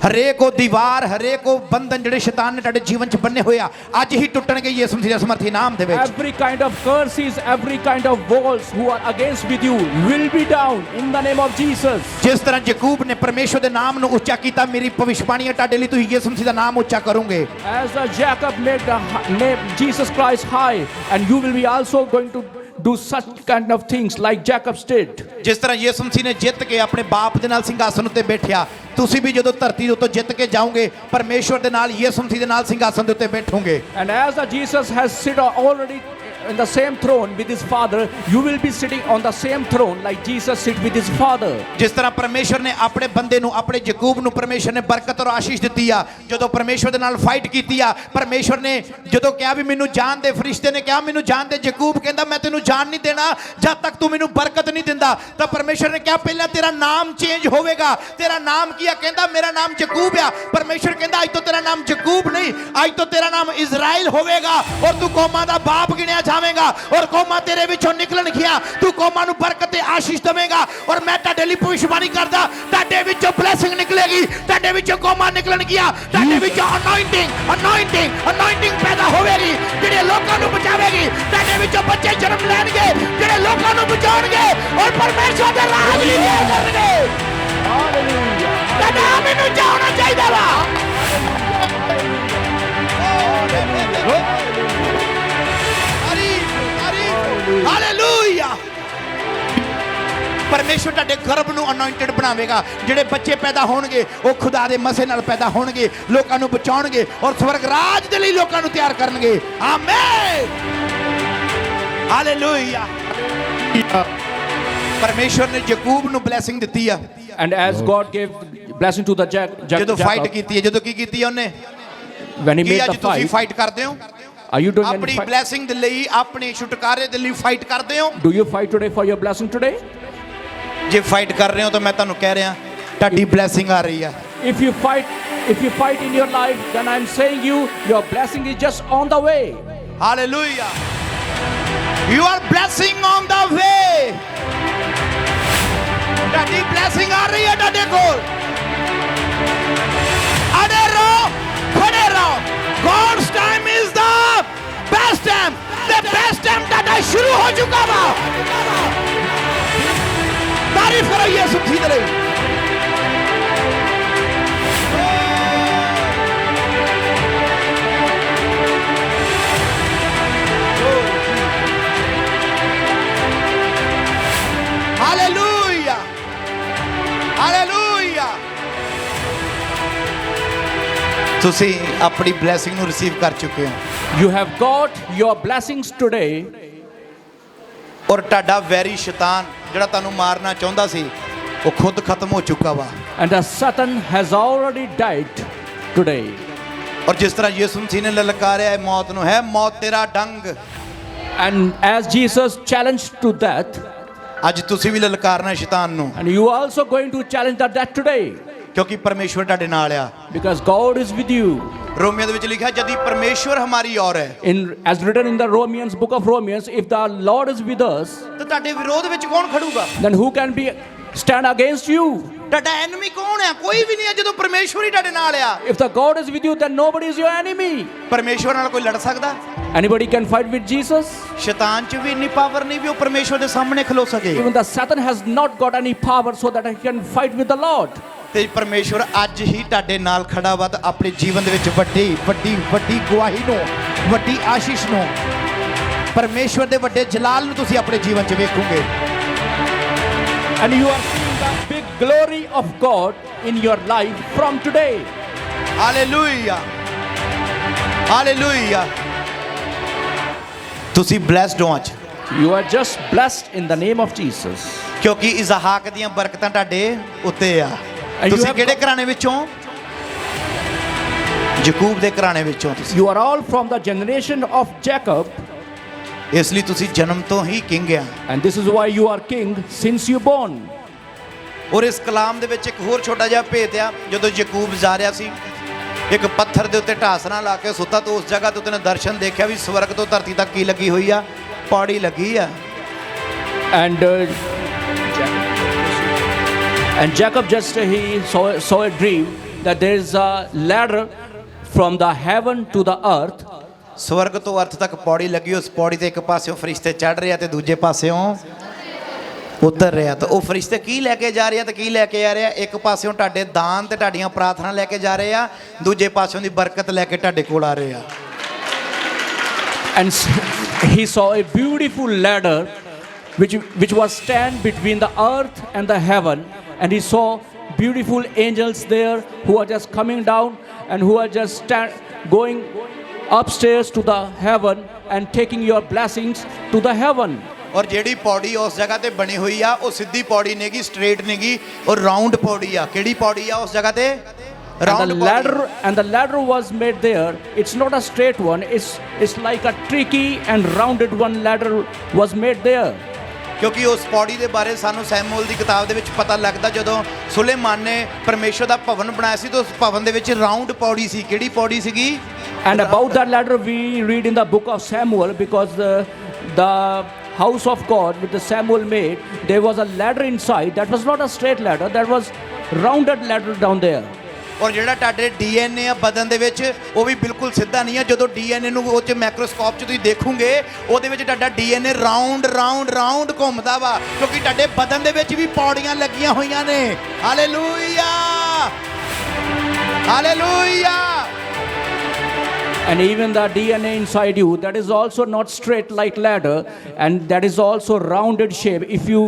ਹਰੇਕ ਉਹ ਦੀਵਾਰ, ਹਰੇਕ ਉਹ ਬੰਧਨ ਜਿਹੜੇ ਸ਼ੈਤਾਨ ਨੇ ਤੁਹਾਡੇ ਜੀਵਨ 'ਚ ਬੰਨੇ ਹੋਏ ਆ, ਅੱਜ ਹੀ ਟੁੱਟਣਗੇ ਯਿਸੂ ਮਸੀਹ ਦੇ ਸਮਰਥੀ ਨਾਮ ਦੇ ਵਿੱਚ। Every kind of curses, every kind of walls who are against with you will be down in the name of Jesus. ਜਿਸ ਤਰ੍ਹਾਂ ਯਾਕੂਬ ਨੇ ਪਰਮੇਸ਼ਵਰ ਦੇ ਨਾਮ ਨੂੰ ਉੱਚਾ ਕੀਤਾ, ਮੇਰੀ ਭਵਿੱਖਬਾਣੀ ਹੈ ਤੁਹਾਡੇ ਲਈ, ਤੁਸੀਂ ਯਿਸੂ ਮਸੀਹ ਦਾ ਨਾਮ ਉੱਚਾ ਕਰੋਗੇ। As Jacob made the name Jesus Christ high, and you will be also going to do such kind of things like Jacob did. ਜਿਸ ਤਰ੍ਹਾਂ ਯਿਸੂ ਮਸੀਹ ਨੇ ਜਿੱਤ ਕੇ ਆਪਣੇ ਬਾਪ ਦੇ ਨਾਲ ਸਿੰਘਾਸਨ ਉੱਤੇ ਬੈਠਿਆ, ਤੁਸੀਂ ਵੀ ਜਦੋਂ ਧਰਤੀ ਦੇ ਉੱਤੋਂ ਜਿੱਤ ਕੇ ਜਾਓਗੇ, ਪਰਮੇਸ਼ਵਰ ਦੇ ਨਾਲ ਯਿਸੂ ਮਸੀਹ ਦੇ ਨਾਲ ਸਿੰਘਾਸਨ ਦੇ ਉੱਤੇ ਬੈਠੋਗੇ। And as Jesus has sit already in the same throne with his father, you will be sitting on the same throne like Jesus sit with his father. ਜਿਸ ਤਰ੍ਹਾਂ ਪਰਮੇਸ਼ਵਰ ਨੇ ਆਪਣੇ ਬੰਦੇ ਨੂੰ, ਆਪਣੇ ਯਾਕੂਬ ਨੂੰ ਪਰਮੇਸ਼ਵਰ ਨੇ ਬਰਕਤ ਔਰ ਆਸ਼ੀਸ਼ ਦਿੱਤੀ ਆ, ਜਦੋਂ ਪਰਮੇਸ਼ਵਰ ਦੇ ਨਾਲ ਫਾਈਟ ਕੀਤੀ ਆ, ਪਰਮੇਸ਼ਵਰ ਨੇ ਜਦੋਂ ਕਿਹਾ ਵੀ ਮੈਨੂੰ ਜਾਣ ਦੇ, ਫਰਿਸ਼ਤੇ ਨੇ ਕਿਹਾ ਮੈਨੂੰ ਜਾਣ ਦੇ, ਯਾਕੂਬ ਕਹਿੰਦਾ ਮੈਂ ਤੈਨੂੰ ਜਾਣ ਨਹੀਂ ਦੇਣਾ ਜਦ ਤੱਕ ਤੂੰ ਮੈਨੂੰ ਬਰਕਤ ਨਹੀਂ ਦਿੰਦਾ, ਤਾਂ ਪਰਮੇਸ਼ਵਰ ਨੇ ਕਿਹਾ ਪਹਿਲਾਂ ਤੇਰਾ ਨਾਮ ਚੇਂਜ ਹੋਵੇਗਾ। ਤੇਰਾ ਨਾਮ ਕੀ ਆ? ਕਹਿੰਦਾ ਮੇਰਾ ਨਾਮ ਯਾਕੂਬ ਆ। ਪਰਮੇਸ਼ਵਰ ਕਹਿੰਦਾ ਅੱਜ ਤੋਂ ਤੇਰਾ ਨਾਮ ਯਾਕੂਬ ਨਹੀਂ, ਅੱਜ ਤੋਂ ਤੇਰਾ ਨਾਮ ਇਜ਼ਰਾਈਲ ਹੋਵੇਗਾ, ਔਰ ਤੂੰ ਕੌਮਾਂ ਦਾ ਬਾਪ ਗਿਣਿਆ ਜਾਵੇਗਾ, ਔਰ ਕੌਮਾਂ ਤੇਰੇ ਵਿੱਚੋਂ ਨਿਕਲਣਗੀਆਂ, ਤੂੰ ਕੌਮਾਂ ਨੂੰ ਬਰਕਤ ਤੇ ਆਸ਼ੀਸ਼ ਦੇਵੇਂਗਾ। ਔਰ ਮੈਂ ਤੁਹਾਡੇ ਲਈ ਭਵਿੱਖਬਾਣੀ ਕਰਦਾ, ਤੁਹਾਡੇ ਵਿੱਚੋਂ ਬਲੇਸਿੰਗ ਨਿਕਲੇਗੀ, ਤੁਹਾਡੇ ਵਿੱਚੋਂ ਕੌਮਾਂ ਨਿਕਲਣਗੀਆਂ, ਤੁਹਾਡੇ ਵਿੱਚੋਂ ਅਨੋਇੰਟਿੰਗ ਪੈਦਾ ਹੋਵੇਗੀ, ਜਿਹੜੇ ਲੋਕਾਂ ਨੂੰ ਬਚਾਵੇਗੀ। ਤੁਹਾਡੇ ਵਿੱਚੋਂ ਬੱਚੇ ਜਨਮ ਲੈਣਗੇ ਜਿਹੜੇ ਲੋਕਾਂ ਨੂੰ ਬਚਾਉਣਗੇ, ਔਰ ਪਰਮੇਸ਼ਵਰ ਦੇ ਰਾਜ ਲਈ ਕਰਨਗੇ। Hallelujah. ਤਾਂ ਨਾਮ ਇਹਨੂੰ ਜਾਣਾ ਚਾਹੀਦਾ ਵਾ। ਹਾਲੇਲੂਇਆ। ਪਰਮੇਸ਼ਵਰ ਤੁਹਾਡੇ ਗਰਭ ਨੂੰ ਅਨੋਇੰਟਡ ਬਣਾਵੇਗਾ। ਜਿਹੜੇ ਬੱਚੇ ਪੈਦਾ ਹੋਣਗੇ ਉਹ ਖੁਦਾ ਦੇ ਮਸੇ ਨਾਲ ਪੈਦਾ ਹੋਣਗੇ, ਲੋਕਾਂ ਨੂੰ ਬਚਾਉਣਗੇ, ਔਰ ਸਵਰਗ ਰਾਜ ਦੇ ਲਈ ਲੋਕਾਂ ਨੂੰ ਤਿਆਰ ਕਰਨਗੇ। ਆਮੇਨ। ਹਾਲੇਲੂਇਆ। ਪਰਮੇਸ਼ਵਰ ਨੇ ਯਾਕੂਬ ਨੂੰ ਬਲੇਸਿੰਗ ਦਿੱਤੀ ਆ। And as God gave blessing to the ਜਦੋਂ ਫਾਈਟ Jacob, ਕੀਤੀ ਹੈ, ਜਦੋਂ ਕੀ ਕੀਤੀ ਹੈ ਉਹਨੇ, when he ਕੀ made ਅੱਜ the ਤੁਸੀਂ fight, ਫਾਈਟ ਕਰਦੇ ਹੋ? are you doing any ਆਪਣੀ fight? ਬਲੇਸਿੰਗ ਦੇ ਲਈ, ਆਪਣੇ ਛੁਟਕਾਰੇ ਦੇ ਲਈ ਫਾਈਟ ਕਰਦੇ ਹੋ? Do you fight today for your blessing today? ਜੇ ਫਾਈਟ ਕਰ ਰਹੇ ਹੋ ਤਾਂ ਮੈਂ ਤੁਹਾਨੂੰ ਕਹਿ ਰਿਹਾ ਤੁਹਾਡੀ ਬਲੇਸਿੰਗ ਆ ਰਹੀ ਆ। If you fight in your life, then I'm saying your blessing is just on the way. Hallelujah. You are blessing on the way. ਤੁਹਾਡੀ ਬਲੇਸਿੰਗ ਆ ਰਹੀ ਹੈ ਤੁਹਾਡੇ ਕੋਲ। ਅੜੇ ਰਹੋ, ਖੜੇ ਰਹੋ। God's time is the best time. The best time ਤੁਹਾਡਾ ਸ਼ੁਰੂ ਹੋ ਚੁੱਕਾ ਵਾ। ਤਾਰੀਫ ਕਰੋ ਯਿਸੂ ਮਸੀਹ ਦੇ ਲਈ। Hallelujah. Hallelujah. ਤੁਸੀਂ ਆਪਣੀ ਬਲੇਸਿੰਗ ਨੂੰ ਰਿਸੀਵ ਕਰ ਚੁੱਕੇ ਹੋ You have got your blessings today, ਔਰ ਤੁਹਾਡਾ ਵੈਰੀ ਸ਼ੈਤਾਨ ਜਿਹੜਾ ਤੁਹਾਨੂੰ ਮਾਰਨਾ ਚਾਹੁੰਦਾ ਸੀ ਉਹ ਖੁਦ ਖਤਮ ਹੋ ਚੁੱਕਾ ਵਾ। and the Satan has already died today. ਔਰ ਜਿਸ ਤਰ੍ਹਾਂ ਯਿਸੂ ਮਸੀਹ ਨੇ ਲਲਕਾਰਿਆ ਹੈ ਮੌਤ ਨੂੰ, ਹੈ ਮੌਤ ਤੇਰਾ ਡੰਗ। And as Jesus challenged to death, ਅੱਜ ਤੁਸੀਂ ਵੀ ਲਲਕਾਰਨਾ ਸ਼ੈਤਾਨ ਨੂੰ, and you are also going to challenge that death today, ਕਿਉਂਕਿ ਪਰਮੇਸ਼ਵਰ ਤੁਹਾਡੇ ਨਾਲ ਆ। because God is with you. Romeo ਦੇ ਵਿੱਚ ਲਿਖਿਆ ਜਦੀ ਪਰਮੇਸ਼ਵਰ ਹਮਾਰੀ ਔਰ ਹੈ As written in the book of Romans, if the Lord is with us, ਤਾਂ ਤੁਹਾਡੇ ਵਿਰੋਧ ਵਿੱਚ ਕੌਣ ਖੜੂਗਾ? then who can stand against you? ਤੁਹਾਡਾ ਐਨਮੀ ਕੌਣ ਆ? ਕੋਈ ਵੀ ਨਹੀਂ ਹੈ ਜਦੋਂ ਪਰਮੇਸ਼ਵਰ ਹੀ ਤੁਹਾਡੇ ਨਾਲ ਆ। If the God is with you, then nobody is your enemy. ਪਰਮੇਸ਼ਵਰ ਨਾਲ ਕੋਈ ਲੜ ਸਕਦਾ? Anybody can fight with Jesus? ਸ਼ੈਤਾਨ 'ਚ ਵੀ ਇੰਨੀ ਪਾਵਰ ਨਹੀਂ ਵੀ ਉਹ ਪਰਮੇਸ਼ਵਰ ਦੇ ਸਾਹਮਣੇ ਖਲੋ ਸਕੇ। Even the Satan has not got any power so that he can fight with the Lord. ਤੇ ਪਰਮੇਸ਼ਵਰ ਅੱਜ ਹੀ ਤੁਹਾਡੇ ਨਾਲ ਖੜਾ ਵਾ ਤਾਂ ਆਪਣੇ ਜੀਵਨ ਦੇ ਵਿੱਚ ਵੱਡੀ ਵੱਡੀ ਵੱਡੀ ਗਵਾਹੀ ਨੂੰ, ਵੱਡੀ ਆਸ਼ੀਸ਼ ਨੂੰ, ਪਰਮੇਸ਼ਵਰ ਦੇ ਵੱਡੇ ਜਲਾਲ ਨੂੰ ਤੁਸੀਂ ਆਪਣੇ ਜੀਵਨ 'ਚ ਵੇਖੋਗੇ। And you are seeing the big glory of God in your life from today. Hallelujah, hallelujah. ਤੁਸੀਂ ਬਲੈਸਡ ਹੋ ਅੱਜ, You are just blessed in the name of Jesus. ਕਿਉਂਕਿ ਇਸਹਾਕ ਦੀਆਂ ਬਰਕਤਾਂ ਤੁਹਾਡੇ ਉੱਤੇ ਆ। And you ਤੁਸੀਂ have ਕਿਹੜੇ ਘਰਾਣੇ ਵਿੱਚੋਂ? ਯਾਕੂਬ ਦੇ ਘਰਾਣੇ ਵਿੱਚੋਂ ਤੁਸੀਂ। You are all from the generation of Jacob, ਇਸ ਲਈ ਤੁਸੀਂ ਜਨਮ ਤੋਂ ਹੀ ਕਿੰਗ ਆ। and this is why you are king since you born. ਔਰ ਇਸ ਕਲਾਮ ਦੇ ਵਿੱਚ ਇੱਕ ਹੋਰ ਛੋਟਾ ਜਿਹਾ ਭੇਤ ਆ। ਜਦੋਂ ਯਾਕੂਬ ਜਾ ਰਿਹਾ ਸੀ ਇੱਕ ਪੱਥਰ ਦੇ ਉੱਤੇ ਢਾਸਣਾ ਲਾ ਕੇ ਸੁੱਤਾ ਤਾਂ ਉਸ ਜਗ੍ਹਾ ਤੇ ਉਹਨੇ ਦਰਸ਼ਨ ਦੇਖਿਆ ਵੀ ਸਵਰਗ ਤੋਂ ਧਰਤੀ ਤੱਕ ਕੀ ਲੱਗੀ ਹੋਈ ਆ? ਪੌੜੀ ਲੱਗੀ ਆ। And Jacob just he saw a dream that there is a ladder from the heaven to the earth. ਸਵਰਗ ਤੋਂ ਅਰਥ ਤੱਕ ਪੌੜੀ ਲੱਗੀ। ਉਸ ਪੌੜੀ ਤੇ ਇੱਕ ਪਾਸਿਓਂ ਫਰਿਸ਼ਤੇ ਚੜ੍ਹ ਰਹੇ ਆ ਤੇ ਦੂਜੇ ਪਾਸਿਓਂ ਉਤਰ ਰਿਹਾ। ਤਾਂ ਉਹ ਫਰਿਸ਼ਤੇ ਕੀ ਲੈ ਕੇ ਜਾ ਰਹੇ ਆ ਤੇ ਕੀ ਲੈ ਕੇ ਆ ਰਹੇ ਆ? ਇੱਕ ਪਾਸਿਓਂ ਤੁਹਾਡੇ ਦਾਨ ਤੇ ਤੁਹਾਡੀਆਂ ਪ੍ਰਾਰਥਨਾ ਲੈ ਕੇ ਜਾ ਰਹੇ ਆ, ਦੂਜੇ ਪਾਸਿਓਂ ਦੀ ਬਰਕਤ ਲੈ ਕੇ ਤੁਹਾਡੇ ਕੋਲ ਆ ਰਹੇ ਆ। And he saw a beautiful ladder which was stand between the earth and the heaven, and he saw beautiful angels there who are just coming down and who are just going upstairs to the heaven and taking your blessings to the heaven. ਔਰ ਜਿਹੜੀ ਪੌੜੀ ਉਸ ਜਗ੍ਹਾ ਤੇ ਬਣੀ ਹੋਈ ਆ ਉਹ ਸਿੱਧੀ ਪੌੜੀ ਨਹੀਂਗੀ, ਸਟ੍ਰੇਟ ਨਹੀਂਗੀ, ਉਹ ਰਾਉਂਡ ਪੌੜੀ ਆ। ਕਿਹੜੀ ਪੌੜੀ ਆ ਉਸ ਜਗ੍ਹਾ ਤੇ? And the ladder was made there. It's not a straight one. It's like a tricky and rounded one ladder was made there. ਕਿਉਂਕਿ ਉਸ ਪੌੜੀ ਦੇ ਬਾਰੇ ਸਾਨੂੰ ਸੈਮੂਅਲ ਦੀ ਕਿਤਾਬ ਦੇ ਵਿੱਚ ਪਤਾ ਲੱਗਦਾ ਜਦੋਂ ਸੁਲੇਮਾਨ ਨੇ ਪਰਮੇਸ਼ਵਰ ਦਾ ਭਵਨ ਬਣਾਇਆ ਸੀ ਤਾਂ ਉਸ ਭਵਨ ਦੇ ਵਿੱਚ ਰਾਉਂਡ ਪੌੜੀ ਸੀ। ਕਿਹੜੀ ਪੌੜੀ ਸੀਗੀ? And about that ladder we read in the book of Samuel, because the house of God which the Samuel made, there was a ladder inside. That was not a straight ladder, that was rounded ladder down there. ਔਰ ਜਿਹੜਾ ਤੁਹਾਡੇ DNA ਆ ਬਦਨ ਦੇ ਵਿੱਚ ਉਹ ਵੀ ਬਿਲਕੁਲ ਸਿੱਧਾ ਨਹੀਂ ਆ। ਜਦੋਂ ਡੀਐਨਏ ਨੂੰ ਉਹ 'ਚ ਮਾਈਕਰੋਸਕੋਪ 'ਚ ਤੁਸੀਂ ਦੇਖੋਗੇ ਉਹਦੇ ਵਿੱਚ ਤੁਹਾਡਾ ਡੀਐਨਏ ਰਾਉਂਡ ਰਾਉਂਡ ਰਾਉਂਡ ਘੁੰਮਦਾ ਵਾ, ਕਿਉਂਕਿ ਤੁਹਾਡੇ ਬਦਨ ਦੇ ਵਿੱਚ ਵੀ ਪੌੜੀਆਂ ਲੱਗੀਆਂ ਹੋਈਆਂ ਨੇ। Hallelujah, hallelujah. And even the DNA inside you, that is also not straight like ladder, and that is also rounded shape if you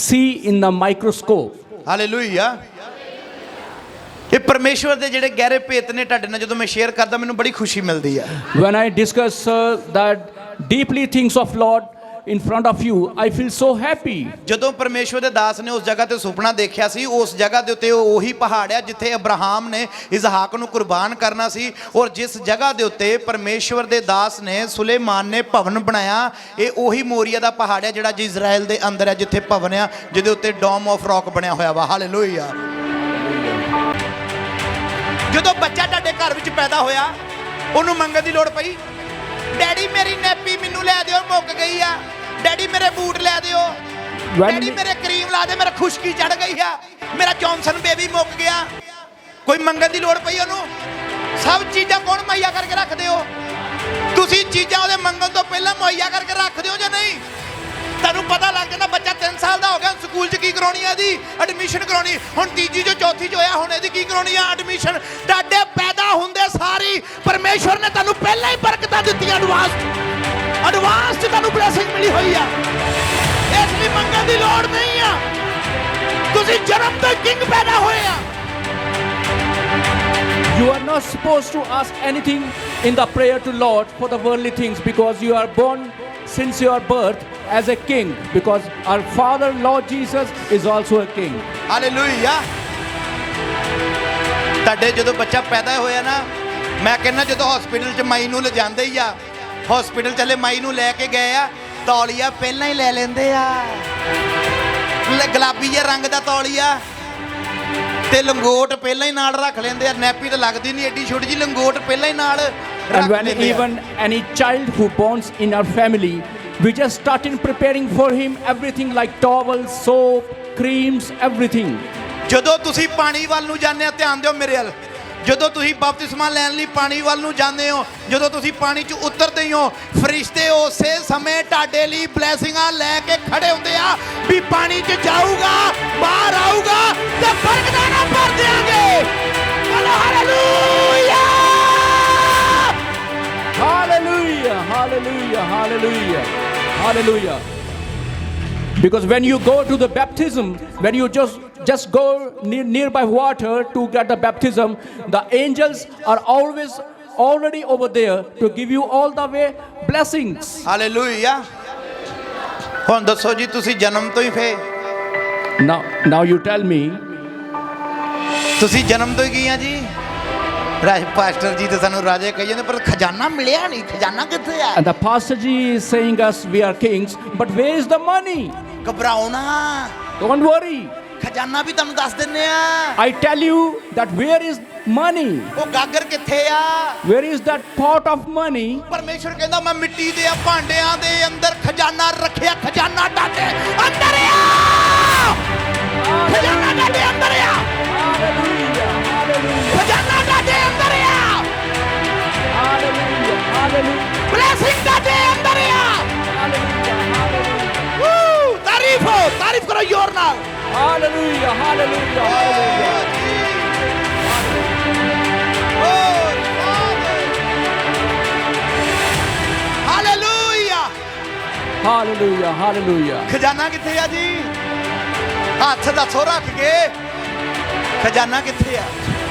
see in the microscope. Hallelujah. ਇਹ ਪਰਮੇਸ਼ਵਰ ਦੇ ਜਿਹੜੇ ਗਹਿਰੇ ਭੇਤ ਨੇ ਤੁਹਾਡੇ ਨਾਲ ਜਦੋਂ ਮੈਂ ਸ਼ੇਅਰ ਕਰਦਾ ਮੈਨੂੰ ਬੜੀ ਖੁਸ਼ੀ ਮਿਲਦੀ ਆ। When I discuss that deeply things of Lord in front of you, I feel so happy. ਜਦੋਂ ਪਰਮੇਸ਼ਵਰ ਦੇ ਦਾਸ ਨੇ ਉਸ ਜਗ੍ਹਾ ਤੇ ਸੁਪਨਾ ਦੇਖਿਆ ਸੀ, ਉਸ ਜਗ੍ਹਾ ਦੇ ਉੱਤੇ ਉਹ ਉਹੀ ਪਹਾੜ ਆ ਜਿੱਥੇ ਅਬਰਾਹਮ ਨੇ ਇਸਹਾਕ ਨੂੰ ਕੁਰਬਾਨ ਕਰਨਾ ਸੀ। ਔਰ ਜਿਸ ਜਗ੍ਹਾ ਦੇ ਉੱਤੇ ਪਰਮੇਸ਼ਵਰ ਦੇ ਦਾਸ ਨੇ ਸੁਲੇਮਾਨ ਨੇ ਭਵਨ ਬਣਾਇਆ, ਇਹ ਉਹੀ ਮੋਰੀਆ ਦਾ ਪਹਾੜ ਆ ਜਿਹੜਾ ਜੀ ਇਜ਼ਰਾਈਲ ਦੇ ਅੰਦਰ ਹੈ, ਜਿੱਥੇ ਭਵਨ ਆ ਜਿਹਦੇ ਉੱਤੇ ਡੋਮ ਆਫ ਰੌਕ ਬਣਿਆ ਹੋਇਆ ਵਾ। ਹਾਲੇਲੂਇਆ। ਜਦੋਂ ਬੱਚਾ ਤੁਹਾਡੇ ਘਰ ਵਿੱਚ ਪੈਦਾ ਹੋਇਆ, ਉਹਨੂੰ ਮੰਗਣ ਦੀ ਲੋੜ ਪਈ, ਡੈਡੀ ਮੇਰੀ ਨੈਪੀ ਮੈਨੂੰ ਲੈ ਦਿਓ, ਮੁੱਕ ਗਈ ਆ, ਡੈਡੀ ਮੇਰੇ ਬੂਟ ਲੈ ਦਿਓ, ਡੈਡੀ ਮੇਰੇ ਕਰੀਮ ਲਾ ਦੇ, ਮੇਰਾ ਖੁਸ਼ਕੀ ਚੜ ਗਈ ਆ, ਮੇਰਾ ਜੌਨਸਨ ਬੇਬੀ ਮੁੱਕ ਗਿਆ। ਕੋਈ ਮੰਗਣ ਦੀ ਲੋੜ ਪਈ ਉਹਨੂੰ? ਸਭ ਚੀਜ਼ਾਂ ਕੌਣ ਮੁਹੱਈਆ ਕਰਕੇ ਰੱਖਦੇ ਹੋ? ਤੁਸੀਂ ਚੀਜ਼ਾਂ ਉਹਦੇ ਮੰਗਣ ਤੋਂ ਪਹਿਲਾਂ ਮੁਹੱਈਆ ਕਰਕੇ ਰੱਖਦੇ ਹੋ ਜਾਂ ਨਹੀਂ? ਤੁਹਾਨੂੰ ਪਤਾ ਲੱਗ ਜਾਂਦਾ ਬੱਚਾ 3 ਸਾਲ ਦਾ ਹੋ ਗਿਆ, ਸਕੂਲ 'ਚ ਕੀ ਕਰਾਉਣੀ ਹੈ, ਇਹਦੀ ਐਡਮਿਸ਼ਨ ਕਰਾਉਣੀ, ਹੁਣ ਤੀਜੀ 'ਚੋਂ ਚੌਥੀ 'ਚ ਹੋਇਆ, ਹੁਣ ਇਹਦੀ ਕੀ ਕਰਾਉਣੀ ਆ ਐਡਮਿਸ਼ਨ। ਤੁਹਾਡੇ ਪੈਦਾ ਹੁੰਦੇ ਸਾਰੀ ਪਰਮੇਸ਼ਵਰ ਨੇ ਤੁਹਾਨੂੰ ਪਹਿਲਾਂ ਹੀ ਬਰਕਤਾਂ ਦਿੱਤੀਆਂ, ਐਡਵਾਂਸ 'ਚ ਤੁਹਾਨੂੰ ਬਲੇਸਿੰਗ ਮਿਲੀ ਹੋਈ ਆ, ਇਸ ਲਈ ਮੰਗਣ ਦੀ ਲੋੜ ਨਹੀਂ ਆ। ਤੁਸੀਂ ਜਨਮ ਤੋਂ ਕਿੰਗ ਪੈਦਾ ਹੋਏ ਆ। You are not supposed to ask anything in the prayer to Lord for the worldly things, because you are born since your birth as a king, because our Father Lord Jesus is also a king. Hallelujah. ਤੁਹਾਡੇ ਜਦੋਂ ਬੱਚਾ ਪੈਦਾ ਹੋਇਆ ਨਾ, ਮੈਂ ਕਹਿੰਦਾ ਜਦੋਂ hospital 'ਚ ਮਾਈ ਨੂੰ ਲਿਜਾਂਦੇ ਹੀ ਆ, ਹਸਪੀਟਲ ਚਲੇ ਮਾਈ ਨੂੰ ਲੈ ਕੇ ਗਏ ਆ, ਤੌਲੀਆ ਪਹਿਲਾਂ ਹੀ ਲੈ ਲੈਂਦੇ ਆ, ਗੁਲਾਬੀ ਜਿਹੇ ਰੰਗ ਦਾ ਤੌਲੀਆ ਤੇ ਲੰਗੋਟ ਪਹਿਲਾਂ ਹੀ ਨਾਲ ਰੱਖ ਲੈਂਦੇ ਆ। ਨੈਪੀ ਤਾਂ ਲੱਗਦੀ ਨਹੀਂ ਏਡੀ ਛੋਟੀ ਜੀ, ਲੰਗੋਟ ਪਹਿਲਾਂ ਹੀ ਨਾਲ ਰੱਖ And when ਲੈਂਦੇ ਆ। even any child who borns in our family, we just started preparing for him everything like towels, soap, creams, everything. ਜਦੋਂ ਤੁਸੀਂ ਪਾਣੀ ਵੱਲ ਨੂੰ ਜਾਂਦੇ ਆ, ਧਿਆਨ ਦਿਓ ਮੇਰੇ ਵੱਲ, ਜਦੋਂ ਤੁਸੀਂ ਬਪਤਿਸਮਾ ਲੈਣ ਲਈ ਪਾਣੀ ਵੱਲ ਨੂੰ ਜਾਂਦੇ ਹੋ, ਜਦੋਂ ਤੁਸੀਂ ਪਾਣੀ 'ਚ ਉਤਰਦੇ ਹੋ, ਫਰਿਸ਼ਤੇ ਉਸੇ ਸਮੇਂ ਤੁਹਾਡੇ ਲਈ ਬਲੇਸਿੰਗਾਂ ਲੈ ਕੇ ਖੜੇ ਹੁੰਦੇ ਆ ਵੀ ਪਾਣੀ 'ਚ ਜਾਊਗਾ, ਬਾਹਰ ਆਊਗਾ ਤੇ ਬਰਕਤਾਂ ਨਾਲ ਭਰ ਦਿਆਂਗੇ। ਬੋਲੋ hallelujah. Hallelujah, hallelujah, hallelujah, hallelujah. Because when you go to the baptism, when you just go nearby water to get the baptism, the angels are always already over there to give you all the way blessings. Hallelujah. ਹੁਣ ਦੱਸੋ ਜੀ, ਤੁਸੀਂ ਜਨਮ ਤੋਂ ਹੀ ਫੇ Now you tell me, ਤੁਸੀਂ ਜਨਮ ਤੋਂ ਹੀ ਗਈਆਂ ਜੀ। ਰਾਜ ਪਾਸਟਰ ਜੀ ਤੇ ਸਾਨੂੰ ਰਾਜੇ ਕਹੀ ਜਾਂਦੇ, ਪਰ ਖਜ਼ਾਨਾ ਮਿਲਿਆ ਨਹੀਂ, ਖਜ਼ਾਨਾ ਕਿੱਥੇ ਆ? and the pastor ji is saying us we are kings, but where is the money? ਘਬਰਾਓ ਨਾ, Don't worry. ਖਜ਼ਾਨਾ ਵੀ ਤੁਹਾਨੂੰ ਦੱਸ ਦਿੰਨੇ ਆ। I tell you that where is money? ਉਹ ਗਾਗਰ ਕਿੱਥੇ ਆ? Where is that pot of money? ਪਰਮੇਸ਼ਵਰ ਕਹਿੰਦਾ ਮੈਂ ਮਿੱਟੀ ਦੇ ਭਾਂਡਿਆਂ ਦੇ ਅੰਦਰ ਖਜ਼ਾਨਾ ਰੱਖਿਆ, ਖਜ਼ਾਨਾ ਤੁਹਾਡੇ ਅੰਦਰ ਆ, ਖਜ਼ਾਨਾ ਤੁਹਾਡੇ ਅੰਦਰ ਆ, Hallelujah, hallelujah, ਖਜ਼ਾਨਾ ਤੁਹਾਡੇ ਅੰਦਰ ਆ, hallelujah, hallelujah, ਬਲੇਸਿੰਗ ਤੁਹਾਡੇ ਅੰਦਰ ਆ। hallelujah, hallelujah, ਵੂ, ਤਾਰੀਫ ਕਰੋ ਜ਼ੋਰ ਨਾਲ। hallelujah, hallelujah, hallelujah. Hallelujah. Hallelujah, hallelujah. ਖਜ਼ਾਨਾ ਕਿੱਥੇ ਆ ਜੀ? ਹੱਥ ਦੱਸੋ ਰੱਖ ਕੇ, ਖਜ਼ਾਨਾ ਕਿੱਥੇ ਆ?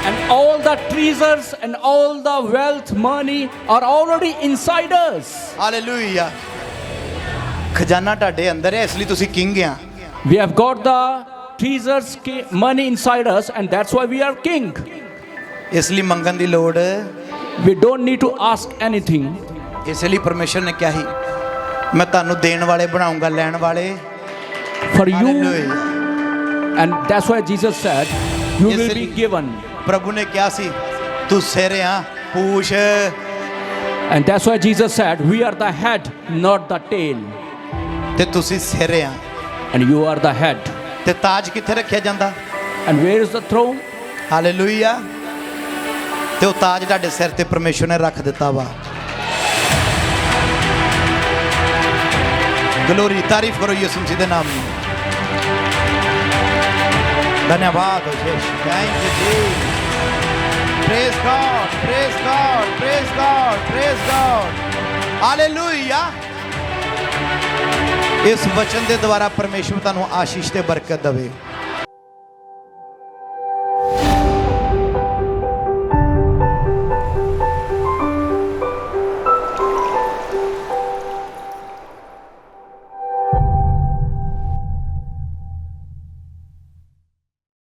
And all the treasures and all the wealth, money are already inside us. Hallelujah. ਖਜ਼ਾਨਾ ਤੁਹਾਡੇ ਅੰਦਰ ਹੈ, ਇਸ ਲਈ ਤੁਸੀਂ ਕਿੰਗ ਆ। We have got the treasures, money inside us, and that's why we are king. ਇਸ ਲਈ ਮੰਗਣ ਦੀ ਲੋੜ। We don't need to ask anything. ਇਸ ਲਈ ਪਰਮੇਸ਼ਰ ਨੇ ਕਿਹਾ ਸੀ, ਮੈਂ ਤੁਹਾਨੂੰ ਦੇਣ ਵਾਲੇ ਬਣਾਉਂਗਾ, ਲੈਣ ਵਾਲੇ। For you, hallelujah. and that's why Jesus said, you Yes, will be sir. given. ਪ੍ਰਭੂ ਨੇ ਕਿਹਾ ਸੀ, ਤੂੰ ਸਿਰ ਆ, ਪੂਛ। And that's why Jesus said, we are the head, not the tail. ਤੇ ਤੁਸੀਂ ਸਿਰ ਆ। And you are the head. ਤੇ ਤਾਜ ਕਿੱਥੇ ਰੱਖਿਆ ਜਾਂਦਾ? And where is the throne? Hallelujah. ਤੇ ਉਹ ਤਾਜ ਤੁਹਾਡੇ ਸਿਰ ਤੇ ਪਰਮੇਸ਼ਰ ਨੇ ਰੱਖ ਦਿੱਤਾ ਵਾ। ਗਲੋਰੀ, ਤਾਰੀਫ ਕਰੋ ਯਿਸੂ ਮਸੀਹ ਦੇ ਨਾਮ ਨੂੰ। ਧੰਨਵਾਦ ਹੋ ਯਿਸੂ। ਥੈਂਕ ਯੂ ਜੀ। Praise god, praise god, praise god, praise god. Hallelujah. ਇਸ ਵਚਨ ਦੇ ਦੁਆਰਾ ਪਰਮੇਸ਼ਰ ਤੁਹਾਨੂੰ ਆਸ਼ੀਸ਼ ਤੇ ਬਰਕਤ ਦੇਵੇ।